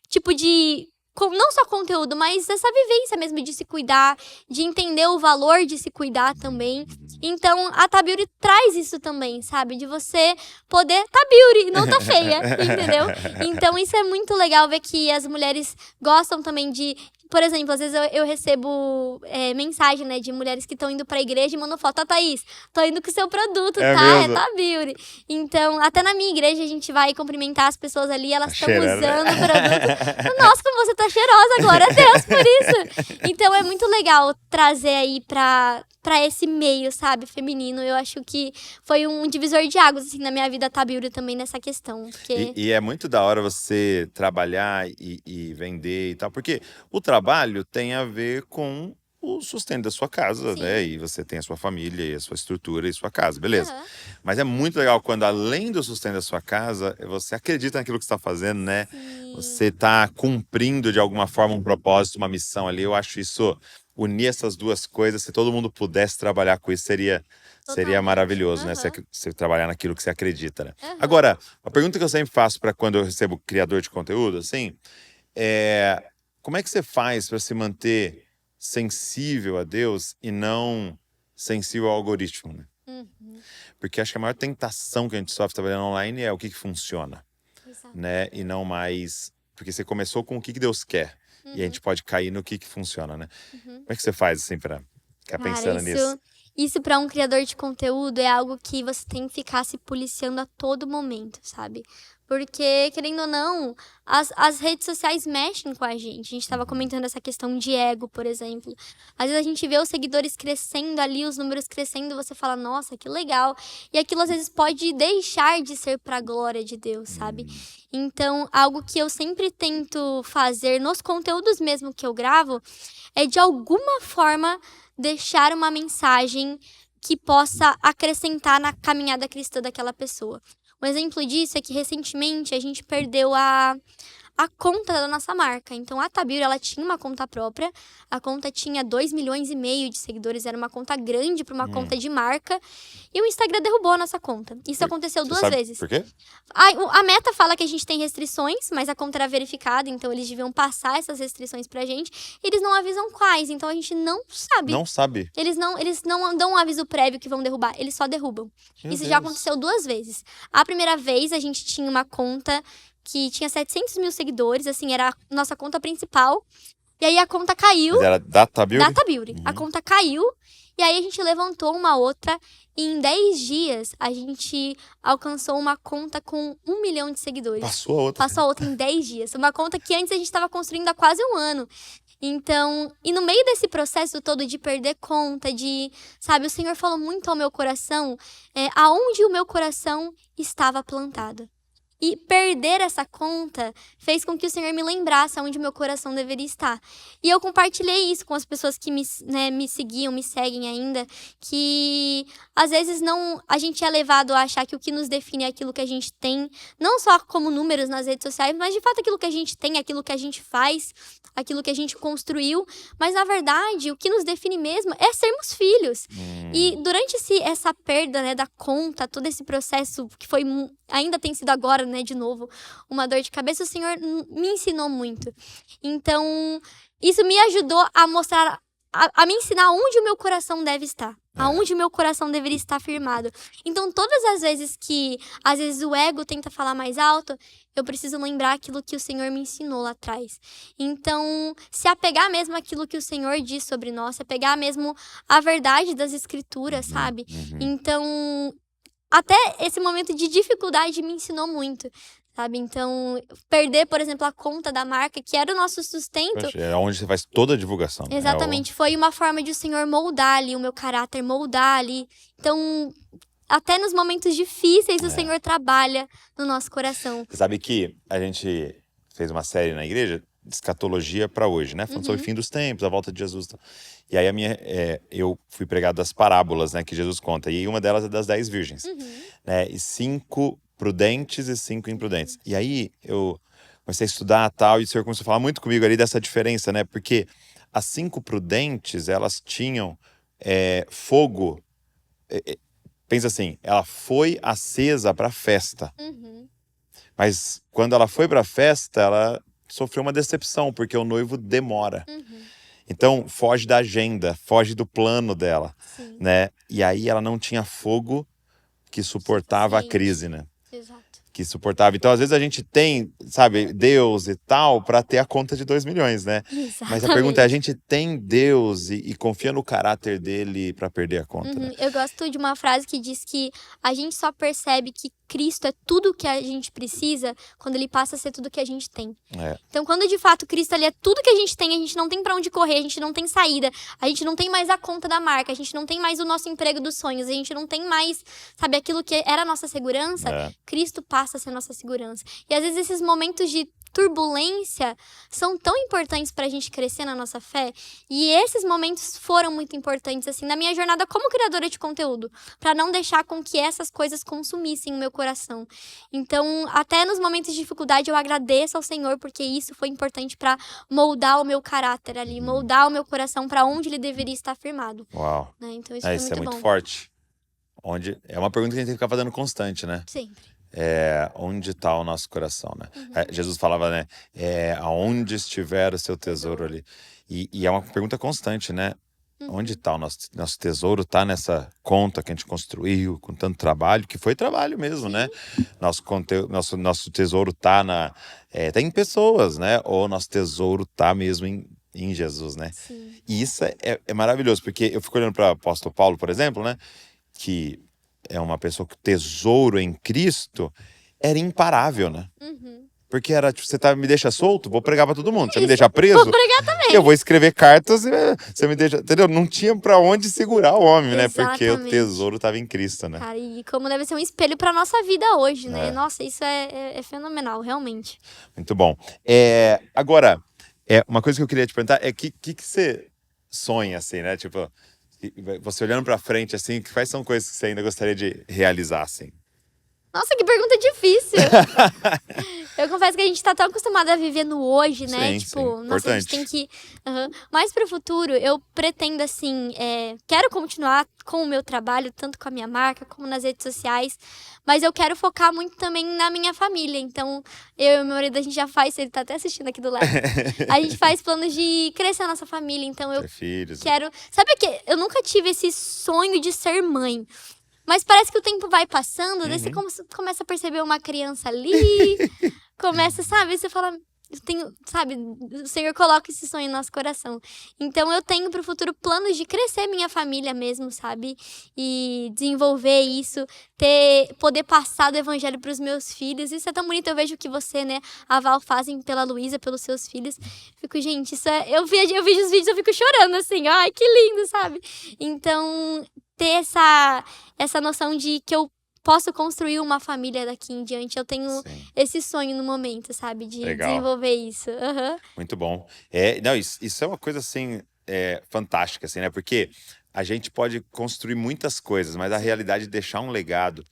tipo de não só conteúdo, mas essa vivência mesmo de se cuidar, de entender o valor de se cuidar também. Então, a Tá Beauty traz isso também, sabe? De você poder tá beauty, não tá feia, entendeu? Então, isso é muito legal ver que as mulheres gostam também de... Por exemplo, às vezes eu recebo mensagem, né, de mulheres que estão indo pra igreja e mandam foto. Thaís, tô indo com o seu produto, É tá? mesmo? É Tá Beauty. Então, até na minha igreja, a gente vai cumprimentar as pessoas ali, elas estão cheirando, né? usando o produto. Nossa, como você tá cheirosa, glória a Deus por isso. Então, é muito legal trazer aí pra esse meio, sabe, feminino. Eu acho que foi um divisor de águas, assim, na minha vida Tá Beauty também nessa questão. Porque... E é muito da hora você trabalhar e vender e tal, porque o trabalho tem a ver com o sustento da sua casa, Sim. né? E você tem a sua família e a sua estrutura e sua casa, beleza. Aham. Mas é muito legal quando, além do sustento da sua casa, você acredita naquilo que você está fazendo, né? Sim. Você está cumprindo de alguma forma um propósito, uma missão ali. Eu acho isso, unir essas duas coisas, se todo mundo pudesse trabalhar com isso, seria Totalmente. maravilhoso, né? Aham. Você trabalhar naquilo que você acredita, né? Aham. Agora, a pergunta que eu sempre faço para quando eu recebo criador de conteúdo, assim, é como é que você faz para se manter sensível a Deus e não sensível ao algoritmo, né? Uhum. Porque acho que a maior tentação que a gente sofre trabalhando online é o que funciona, Exato. né? E não mais... Porque você começou com o que Deus quer. E a Uhum. gente pode cair no que funciona, né? Uhum. Como é que você faz, assim, pra ficar Cara, pensando nisso? isso para um criador de conteúdo é algo que você tem que ficar se policiando a todo momento, sabe? Porque, querendo ou não, as redes sociais mexem com a gente. A gente estava comentando essa questão de ego, por exemplo. Às vezes a gente vê os seguidores crescendo ali, os números crescendo, você fala, nossa, que legal. E aquilo às vezes pode deixar de ser para a glória de Deus, sabe? Então, algo que eu sempre tento fazer nos conteúdos mesmo que eu gravo é, de alguma forma, deixar uma mensagem que possa acrescentar na caminhada cristã daquela pessoa. Um exemplo disso é que recentemente a gente perdeu a conta da nossa marca. Então, a Tá Beauty, ela tinha uma conta própria. A conta tinha 2,5 milhões de seguidores. Era uma conta grande para uma conta de marca. E o Instagram derrubou a nossa conta. Isso aconteceu Você 2 sabe vezes. por quê? A Meta fala que a gente tem restrições, mas a conta era verificada. Então, eles deviam passar essas restrições pra gente. Eles não avisam quais. Então, a gente não sabe. Não sabe. Eles não dão um aviso prévio que vão derrubar. Eles só derrubam. Meu Isso já Deus. aconteceu 2 vezes. A primeira vez, a gente tinha uma conta que tinha 700 mil seguidores, assim, era a nossa conta principal. E aí a conta caiu, Mas era da Tá Beauty? da Tá Beauty. A conta caiu, e aí a gente levantou uma outra, e em 10 dias a gente alcançou uma conta com 1 milhão de seguidores. Passou a outra. Passou a outra em 10 dias. Uma conta que antes a gente estava construindo há quase 1 ano. Então, e no meio desse processo todo de perder conta, sabe, o Senhor falou muito ao meu coração, aonde o meu coração estava plantado. E perder essa conta fez com que o Senhor me lembrasse aonde o meu coração deveria estar. E eu compartilhei isso com as pessoas que me seguiam, me seguem ainda, que às vezes a gente é levado a achar que o que nos define é aquilo que a gente tem, não só como números nas redes sociais, mas de fato aquilo que a gente tem, aquilo que a gente faz, aquilo que a gente construiu. Mas na verdade, o que nos define mesmo é sermos filhos. E durante essa perda, né, da conta, todo esse processo que foi ainda tem sido agora, né, de novo, uma dor de cabeça, o Senhor me ensinou muito. Então, isso me ajudou a mostrar a me ensinar onde o meu coração deve estar. Aonde o meu coração deveria estar firmado. Então, todas as vezes que, às vezes, o ego tenta falar mais alto, eu preciso lembrar aquilo que o Senhor me ensinou lá atrás. Então, se apegar mesmo àquilo que o Senhor diz sobre nós, se apegar mesmo à verdade das Escrituras, sabe? Então, até esse momento de dificuldade me ensinou muito, sabe? Então, perder, por exemplo, a conta da marca, que era o nosso sustento. Poxa, é onde você faz toda a divulgação. Né? Exatamente, foi uma forma de o Senhor moldar ali o meu caráter, moldar ali. Então, até nos momentos difíceis, o Senhor trabalha no nosso coração. Você sabe que a gente fez uma série na igreja de escatologia para hoje, né? Falando sobre o fim dos tempos, a volta de Jesus. E aí eu fui pregado das parábolas, né, que Jesus conta. E uma delas é das 10 virgens. Né? E 5 prudentes e 5 imprudentes. E aí eu comecei a estudar tal, e o Senhor começou a falar muito comigo ali dessa diferença, né? Porque as 5 prudentes, elas tinham fogo. Pensa assim, ela foi acesa para a festa. Mas quando ela foi para a festa, ela sofreu uma decepção, porque o noivo demora. Então, foge da agenda, foge do plano dela, né? E aí ela não tinha fogo que suportava a crise, né? Exato. Que suportava. Então, às vezes a gente tem, sabe, Deus e tal, para ter a conta de 2 milhões, né? Exatamente. Mas a pergunta é, a gente tem Deus e confia no caráter dele para perder a conta, né? Eu gosto de uma frase que diz que a gente só percebe que Cristo é tudo que a gente precisa quando ele passa a ser tudo que a gente tem. Então, quando de fato Cristo ali é tudo que a gente tem não tem pra onde correr, a gente não tem saída, a gente não tem mais a conta da marca, a gente não tem mais o nosso emprego dos sonhos, a gente não tem mais, sabe, aquilo que era a nossa segurança, Cristo passa a ser nossa segurança. E às vezes esses momentos de turbulência são tão importantes pra gente crescer na nossa fé, e esses momentos foram muito importantes, assim, na minha jornada como criadora de conteúdo, pra não deixar com que essas coisas consumissem o meu coração. Então, até nos momentos de dificuldade, eu agradeço ao Senhor, porque isso foi importante pra moldar o meu caráter ali, moldar o meu coração pra onde ele deveria estar firmado. Uau. Né? Então, isso foi Isso muito é muito bom. forte. É uma pergunta que a gente tem que ficar fazendo constante, né? Sempre. Onde está o nosso coração, né? Jesus falava, né? Aonde estiver o seu tesouro ali. E é uma pergunta constante, né? Onde está o nosso tesouro? Está nessa conta que a gente construiu com tanto trabalho, que foi trabalho mesmo, né? Nosso tesouro está tá em pessoas, né? Ou nosso tesouro está mesmo em Jesus, né? Sim. E isso é maravilhoso, porque eu fico olhando para o apóstolo Paulo, por exemplo, né? Que é uma pessoa que o tesouro em Cristo era imparável, né? Porque era, tipo, você me deixa solto, vou pregar pra todo mundo. Você me deixa preso, Vou pregar também. eu vou escrever cartas e você me deixa... Entendeu? Não tinha pra onde segurar o homem, né? Porque o Exatamente. tesouro tava em Cristo, né? Cara, e como deve ser um espelho pra nossa vida hoje, né? Nossa, isso é fenomenal, realmente. Muito bom. Agora, uma coisa que eu queria te perguntar é que você sonha, assim, né? Tipo, você olhando pra frente, assim, quais são coisas que você ainda gostaria de realizar, assim? Nossa, que pergunta difícil. Eu confesso que a gente tá tão acostumado a viver no hoje, né? Sim, Tipo, sim. nossa, a gente Importante. tem que... Mas pro futuro, eu pretendo, assim, quero continuar com o meu trabalho, tanto com a minha marca, como nas redes sociais. Mas eu quero focar muito também na minha família. Então, eu e meu marido, a gente já faz... Ele tá até assistindo aqui do lado. A gente faz planos de crescer a nossa família. Então, eu Ter filhos. quero... Sabe que eu nunca tive esse sonho de ser mãe. Mas parece que o tempo vai passando, daí você começa a perceber uma criança ali, começa, sabe? Você fala, sabe? O Senhor coloca esse sonho no nosso coração. Então eu tenho pro futuro planos de crescer minha família mesmo, sabe? E desenvolver isso, poder passar do evangelho pros meus filhos. Isso é tão bonito, eu vejo que você, né, a Val fazem pela Luísa, pelos seus filhos. Fico, gente, eu vejo os vídeos, eu fico chorando, assim, ai, que lindo, sabe? Então, ter essa noção de que eu posso construir uma família daqui em diante. Eu tenho esse sonho no momento, sabe? De desenvolver isso. Muito bom. Não, isso é uma coisa, assim, fantástica, assim, né? Porque a gente pode construir muitas coisas, mas a realidade de deixar um legado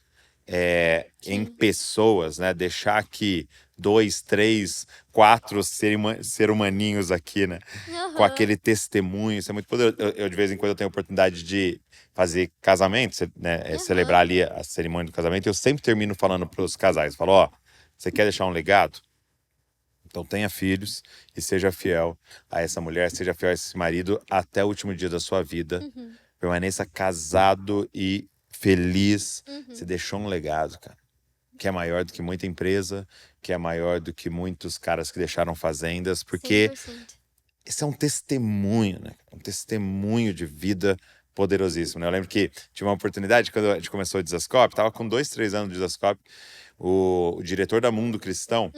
em pessoas, né? Deixar que 2, 3, 4 ser humaninhos aqui, né? Com aquele testemunho, isso é muito poderoso. Eu de vez em quando eu tenho a oportunidade de fazer casamento, né? Celebrar ali a cerimônia do casamento. Eu sempre termino falando para os casais, falo, você quer deixar um legado? Então tenha filhos e seja fiel a essa mulher, seja fiel a esse marido até o último dia da sua vida. Permaneça casado e feliz. Você deixou um legado, cara, que é maior do que muita empresa, que é maior do que muitos caras que deixaram fazendas, porque 100%. esse é um testemunho, né? Um testemunho de vida poderosíssimo, né? Eu lembro que tive uma oportunidade, quando a gente começou o Dizascope, tava com 2, 3 anos de Dizascope, o diretor da Mundo Cristão,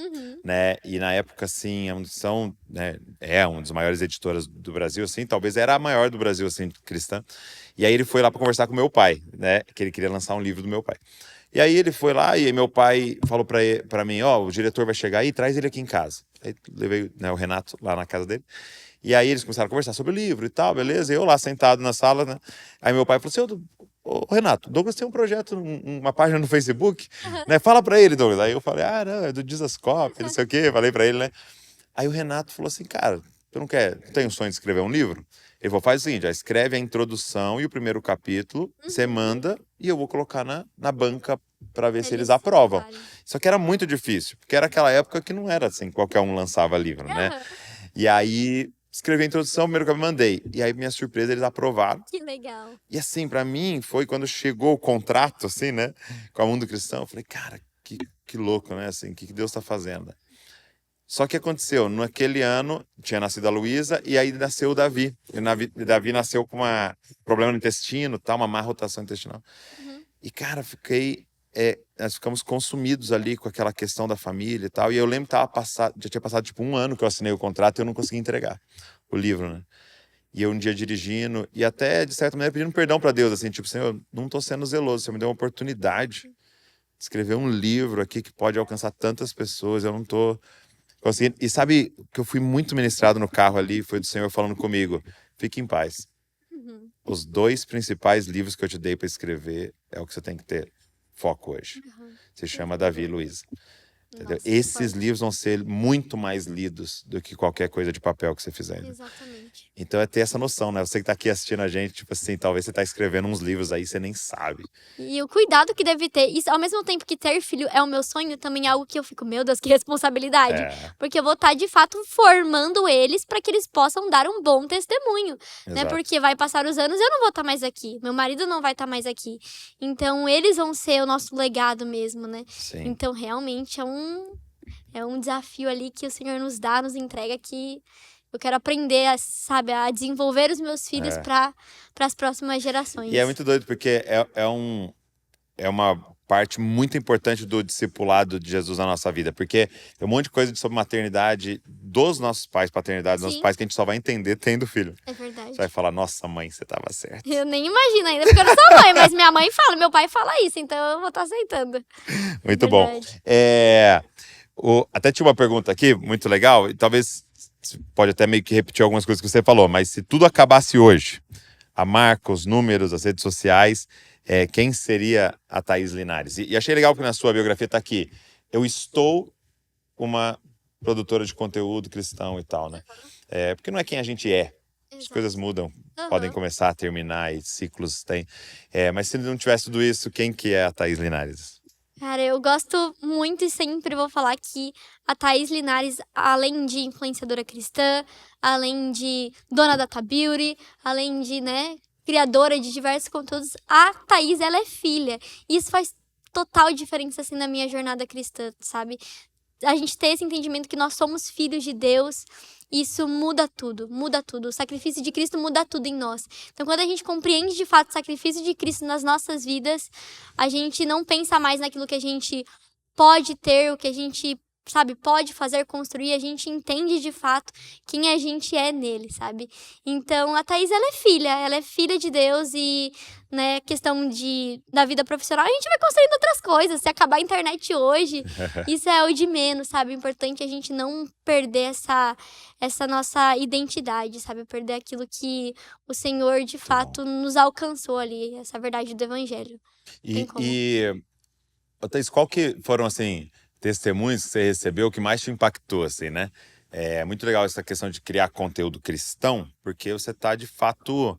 né? E na época, assim, a Mundo Cristão, né, é uma das maiores editoras do Brasil, assim, talvez era a maior do Brasil, assim, cristã. E aí ele foi lá para conversar com meu pai, né? Que ele queria lançar um livro do meu pai. E aí ele foi lá e aí meu pai falou pra mim, ó, o diretor vai chegar aí, traz ele aqui em casa. Aí levei, né, o Renato lá na casa dele. E aí eles começaram a conversar sobre o livro e tal, beleza? E eu lá sentado na sala, né? Aí meu pai falou assim, ô, Renato, o Douglas tem um projeto, uma página no Facebook, né? Fala pra ele, Douglas. Aí eu falei, não, é do Dizascope, não sei o quê. Falei pra ele, né? Aí o Renato falou assim, cara, tu não tem um sonho de escrever um livro? Ele falou, faz o seguinte, já escreve a introdução e o primeiro capítulo, você manda e eu vou colocar na banca para ver se eles aprovam. Só que era muito difícil, porque era aquela época que não era assim, qualquer um lançava livro, né? E aí, escrevi a introdução, primeiro que eu mandei. E aí, minha surpresa, eles aprovaram. Que legal. E assim, pra mim, foi quando chegou o contrato, assim, né? Com a Mundo Cristão, eu falei, cara, que louco, né? Assim, o que Deus tá fazendo? Só que aconteceu, naquele ano, tinha nascido a Luísa, e aí nasceu o Davi. E o Davi nasceu com um problema no intestino, tal, uma má rotação intestinal. E, cara, nós ficamos consumidos ali com aquela questão da família e tal. E eu lembro que já tinha passado tipo 1 ano que eu assinei o contrato e eu não consegui entregar o livro, né? E eu um dia dirigindo, e até, de certa maneira, pedindo perdão para Deus, assim, tipo, Senhor, não tô sendo zeloso, você me deu uma oportunidade de escrever um livro aqui que pode alcançar tantas pessoas, eu não tô conseguindo. E sabe que eu fui muito ministrado no carro ali, foi do Senhor falando comigo, fique em paz. Os 2 principais livros que eu te dei para escrever é o que você tem que ter foco hoje. Se chama Davi e Luísa. Entendeu? Nossa, Esses forte. livros vão ser muito mais lidos do que qualquer coisa de papel que você fizer. Né? Exatamente. Então é ter essa noção, né? Você que tá aqui assistindo a gente, tipo assim, talvez você tá escrevendo uns livros aí, você nem sabe. E o cuidado que deve ter. Isso, ao mesmo tempo que ter filho é o meu sonho, também é algo que eu fico, meu Deus, que responsabilidade. Porque eu vou estar, de fato, formando eles para que eles possam dar um bom testemunho. Né? Porque vai passar os anos e eu não vou estar mais aqui. Meu marido não vai estar mais aqui. Então, eles vão ser o nosso legado mesmo, né? Sim. Então, realmente, é um desafio ali que o Senhor nos dá, nos entrega, que eu quero aprender, a desenvolver os meus filhos para as próximas gerações. E é muito doido, porque é uma parte muito importante do discipulado de Jesus na nossa vida, porque tem um monte de coisa sobre maternidade dos nossos pais, paternidade dos nossos pais, que a gente só vai entender tendo filho. É verdade. Você vai falar, nossa mãe, você tava certa. Eu nem imagino ainda, porque eu não sou mãe, mas minha mãe fala, meu pai fala isso, então eu vou estar aceitando. Muito bom. Até tinha uma pergunta aqui, muito legal, e talvez pode até meio que repetir algumas coisas que você falou, mas se tudo acabasse hoje, a marca, os números, as redes sociais, quem seria a Thaís Linares? E achei legal que na sua biografia tá aqui, eu estou uma produtora de conteúdo cristão e tal, né? Porque não é quem a gente é. As coisas mudam, podem começar a terminar e ciclos tem. Mas se não tivesse tudo isso, quem que é a Thaís Linares? Cara, eu gosto muito e sempre vou falar que a Thaís Linares, além de influenciadora cristã, além de dona da Beauty, além de, né, criadora de diversos conteúdos, a Thaís, ela é filha. E isso faz total diferença, assim, na minha jornada cristã, sabe? A gente ter esse entendimento que nós somos filhos de Deus, isso muda tudo, muda tudo. O sacrifício de Cristo muda tudo em nós. Então, quando a gente compreende de fato o sacrifício de Cristo nas nossas vidas, a gente não pensa mais naquilo que a gente pode ter, o que a gente, sabe, pode fazer, construir. A gente entende de fato quem a gente é nele, sabe? Então, a Thaís, ela é filha de Deus e, né, questão da vida profissional, a gente vai construindo outras coisas. Se acabar a internet hoje, isso é o de menos, sabe? O importante é a gente não perder essa nossa identidade, sabe? Perder aquilo que o Senhor, de fato, nos alcançou ali, essa verdade do Evangelho. Thaís, qual que foram, assim, testemunhos que você recebeu que mais te impactou, assim, né? É muito legal essa questão de criar conteúdo cristão, porque você tá, de fato,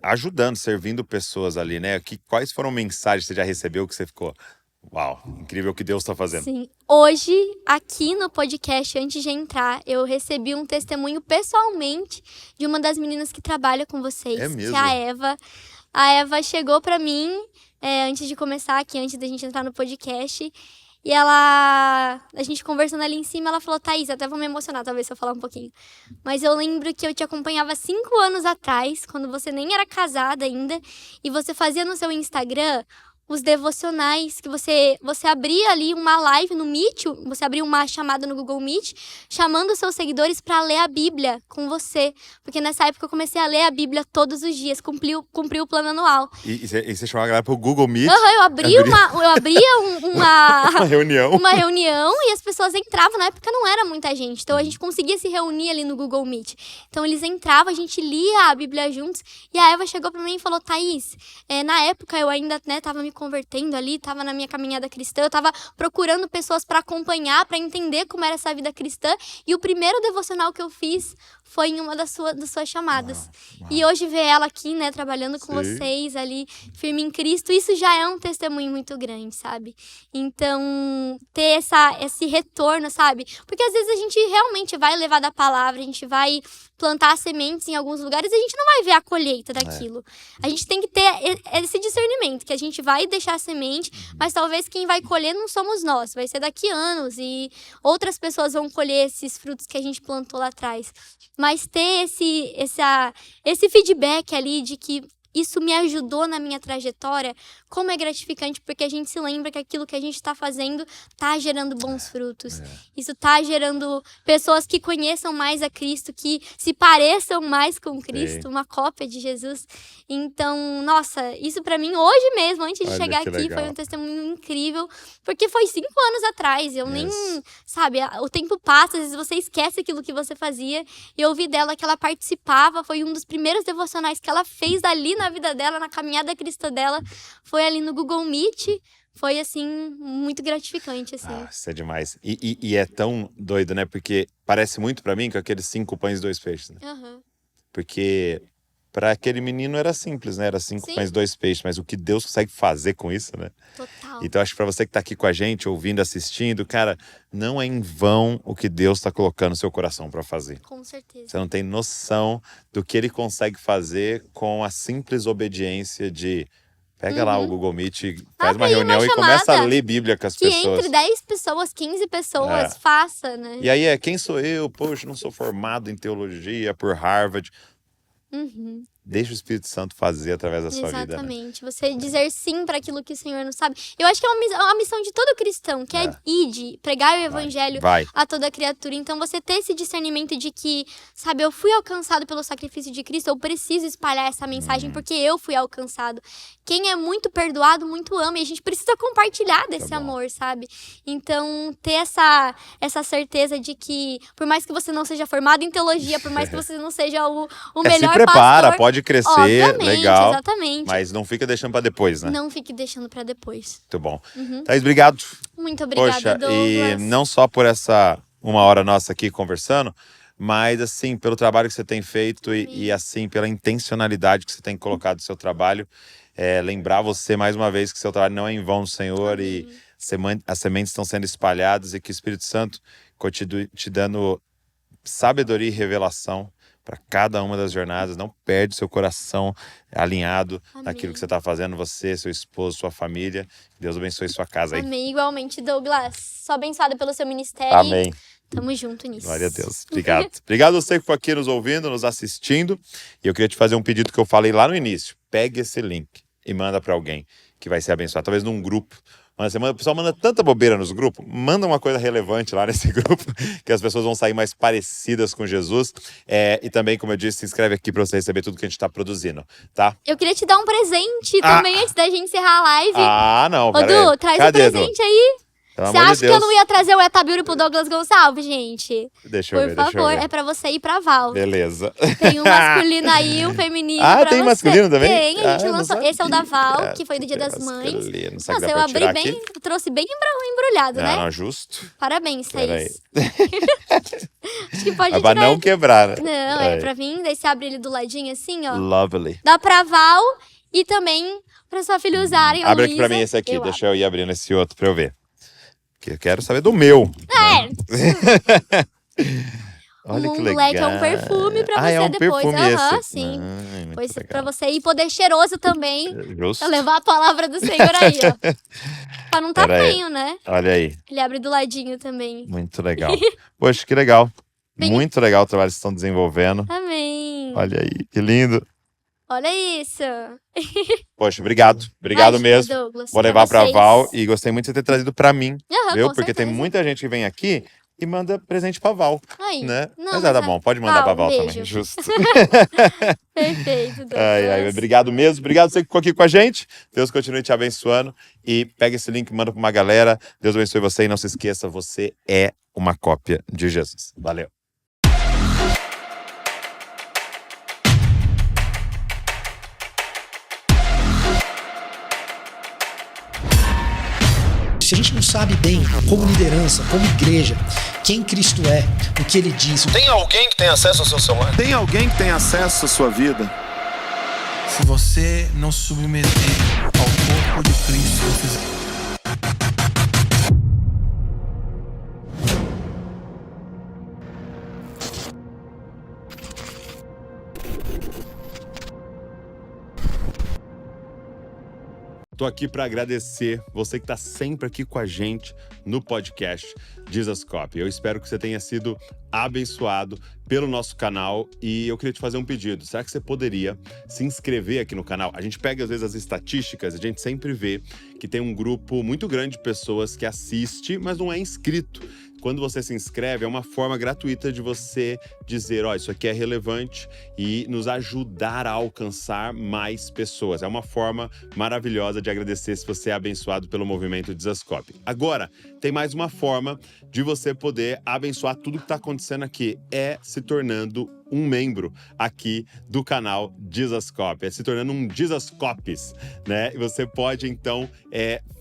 ajudando, servindo pessoas ali, né? Quais foram mensagens que você já recebeu que você ficou, Uau, incrível o que Deus está fazendo. Sim. Hoje, aqui no podcast, antes de entrar, eu recebi um testemunho pessoalmente de uma das meninas que trabalha com vocês, É que mesmo? é a Eva. A Eva chegou pra mim, antes de começar aqui, antes da gente entrar no podcast, e a gente conversando ali em cima, ela falou, Thaís, até vou me emocionar, talvez, se eu falar um pouquinho. Mas eu lembro que eu te acompanhava 5 anos atrás, quando você nem era casada ainda, e você fazia no seu Instagram os devocionais, que você abria ali uma live no Meet, você abria uma chamada no Google Meet, chamando os seus seguidores para ler a Bíblia com você. Porque nessa época eu comecei a ler a Bíblia todos os dias, cumpri o plano anual. E você chamava a galera pro Google Meet? Eu abria uma reunião. Uma reunião e as pessoas entravam. Na época não era muita gente, então a gente conseguia se reunir ali no Google Meet. Então eles entravam, a gente lia a Bíblia juntos. E a Eva chegou para mim e falou, Thaís, na época eu ainda tava me convertendo ali, tava na minha caminhada cristã, eu tava procurando pessoas para acompanhar, para entender como era essa vida cristã. E o primeiro devocional que eu fiz foi em uma das suas chamadas. Uau. E hoje ver ela aqui, trabalhando com vocês ali, firme em Cristo, isso já é um testemunho muito grande, sabe? Então, ter esse retorno, sabe? Porque às vezes a gente realmente vai levar da palavra, a gente vai plantar sementes em alguns lugares e a gente não vai ver a colheita daquilo. A gente tem que ter esse discernimento, que a gente vai deixar a semente, mas talvez quem vai colher não somos nós, vai ser daqui anos e outras pessoas vão colher esses frutos que a gente plantou lá atrás. Mas ter esse feedback ali de que isso me ajudou na minha trajetória, como é gratificante, porque a gente se lembra que aquilo que a gente está fazendo está gerando bons frutos. Isso está gerando pessoas que conheçam mais a Cristo, que se pareçam mais com Cristo, uma cópia de Jesus. Então, nossa, isso para mim hoje mesmo, antes de chegar aqui, foi um testemunho incrível, porque foi 5 anos atrás, eu nem, sabe, o tempo passa, às vezes você esquece aquilo que você fazia, e eu ouvi dela que ela participava, foi um dos primeiros devocionais que ela fez ali na vida dela, na caminhada cristã dela, foi ali no Google Meet, foi assim, muito gratificante, assim. Isso é demais. E é tão doido, né? Porque parece muito pra mim com aqueles 5 pães e 2 peixes, né? Porque para aquele menino era simples, né? Era 5 pães e 2 peixes, mas o que Deus consegue fazer com isso, né? Total. Então acho que para você que tá aqui com a gente, ouvindo, assistindo, cara, não é em vão o que Deus tá colocando no seu coração para fazer. Com certeza. Você não tem noção do que ele consegue fazer com a simples obediência de pega lá o Google Meet, faz uma reunião e começa a ler Bíblia com as pessoas. Que entre 10 pessoas, 15 pessoas, faça, né? E aí quem sou eu? Poxa, não sou formado em teologia por Harvard. Deixa o Espírito Santo fazer através da sua vida. Exatamente. Né? Você dizer sim para aquilo que o Senhor não sabe. Eu acho que é uma missão de todo cristão, que é ir, pregar o evangelho a toda criatura. Então, você ter esse discernimento de que, sabe, eu fui alcançado pelo sacrifício de Cristo, eu preciso espalhar essa mensagem porque eu fui alcançado. Quem é muito perdoado, muito ama. E a gente precisa compartilhar desse amor, sabe? Então, ter essa certeza de que, por mais que você não seja formado em teologia, por mais que você não seja o melhor se prepara, pastor, pode crescer, obviamente, legal. Exatamente. Mas não fica deixando pra depois, né? Não fique deixando pra depois. Muito bom. Thaís, obrigado. Muito obrigada, Poxa, Douglas. E não só por essa 1 hora nossa aqui conversando, mas assim, pelo trabalho que você tem feito e assim, pela intencionalidade que você tem colocado no seu trabalho. Lembrar você mais uma vez que seu trabalho não é em vão, Senhor, e as sementes estão sendo espalhadas e que o Espírito Santo continue te dando sabedoria e revelação para cada uma das jornadas. Não perde seu coração alinhado naquilo que você está fazendo, você, seu esposo, sua família. Deus abençoe sua casa aí. Amém. Igualmente, Douglas. Sou abençoada pelo seu ministério. Amém. Tamo junto nisso. Glória a Deus. Obrigado. Obrigado a você que foi aqui nos ouvindo, nos assistindo. E eu queria te fazer um pedido que eu falei lá no início. Pegue esse link e manda para alguém que vai ser abençoado. Talvez num grupo. O pessoal manda tanta bobeira nos grupos, manda uma coisa relevante lá nesse grupo, que as pessoas vão sair mais parecidas com Jesus. E também, como eu disse, se inscreve aqui para você receber tudo que a gente está produzindo, tá? Eu queria te dar um presente também antes da gente encerrar a live. Não, Ô, Du, traz um presente aí. Você acha que eu não ia trazer o Etabiuri pro Douglas Gonçalves, gente? Deixa eu ver. Por favor, é pra você ir pra Val. Beleza. Tem um masculino aí, um feminino pra tem você. masculino também? Tem, a gente lançou. Esse é o da Val, que foi do Dia das Mães. Nossa, eu abri bem, trouxe bem embrulhado, né? Não, justo. Parabéns, Thaís. Acho que pode tirar. Pra não quebrar, né? Não, pra vir, daí você abre ele do ladinho assim, ó. Lovely. Dá pra Val e também pra sua filha usarem. Abre aqui pra mim esse aqui, deixa eu ir abrindo esse outro pra eu ver. Que eu quero saber do meu. Olha que legal. Moleque é um perfume pra você é um depois. perfume esse. Sim. Pois legal. pra você ir poder cheiroso também. Justo. Pra levar a palavra do Senhor aí, ó. Pra não tá feio, né? Olha aí. Ele abre do ladinho também. Muito legal. Poxa, que legal. Muito legal o trabalho que vocês estão desenvolvendo. Amém. Olha aí, que lindo. Olha isso. Poxa, obrigado. Obrigado mesmo. Douglas, Vou levar pra Val e gostei muito de ter trazido pra mim. Viu? Com Porque certeza. tem muita gente que vem aqui e manda presente pra Val. Aí. Né? Não, mas tá bom, pode mandar pra Val beijo. também. Justo. Perfeito, Douglas. Obrigado mesmo. Obrigado você que ficou aqui com a gente. Deus continue te abençoando. E pega esse link, manda pra uma galera. Deus abençoe você e não se esqueça, você é uma cópia de Jesus. Valeu. Se a gente não sabe bem, como liderança, como igreja, quem Cristo é, o que Ele diz... Tem alguém que tem acesso ao seu celular? Tem alguém que tem acesso à sua vida? Se você não se submeter ao corpo de Cristo, eu fizer. Tô aqui para agradecer você que tá sempre aqui com a gente no podcast Jesus Cop. Eu espero que você tenha sido abençoado pelo nosso canal e eu queria te fazer um pedido. Será que você poderia se inscrever aqui no canal? A gente pega às vezes as estatísticas, a gente sempre vê que tem um grupo muito grande de pessoas que assiste, mas não é inscrito. Quando você se inscreve, é uma forma gratuita de você dizer, ó, isso aqui é relevante e nos ajudar a alcançar mais pessoas. É uma forma maravilhosa de agradecer se você é abençoado pelo movimento Dizascope. Agora, tem mais uma forma de você poder abençoar tudo que está acontecendo aqui. É se tornando um membro aqui do canal Dizascope, se tornando um Dizascopes, né? E você pode, então,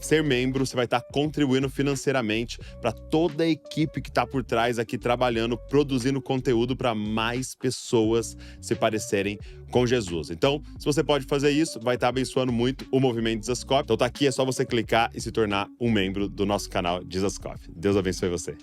ser membro, você vai estar contribuindo financeiramente para toda a equipe que está por trás aqui trabalhando, produzindo conteúdo para mais pessoas se parecerem com Jesus. Então, se você pode fazer isso, vai estar abençoando muito o movimento Dizascope. Então tá aqui, é só você clicar e se tornar um membro do nosso canal Dizascope. Deus abençoe você.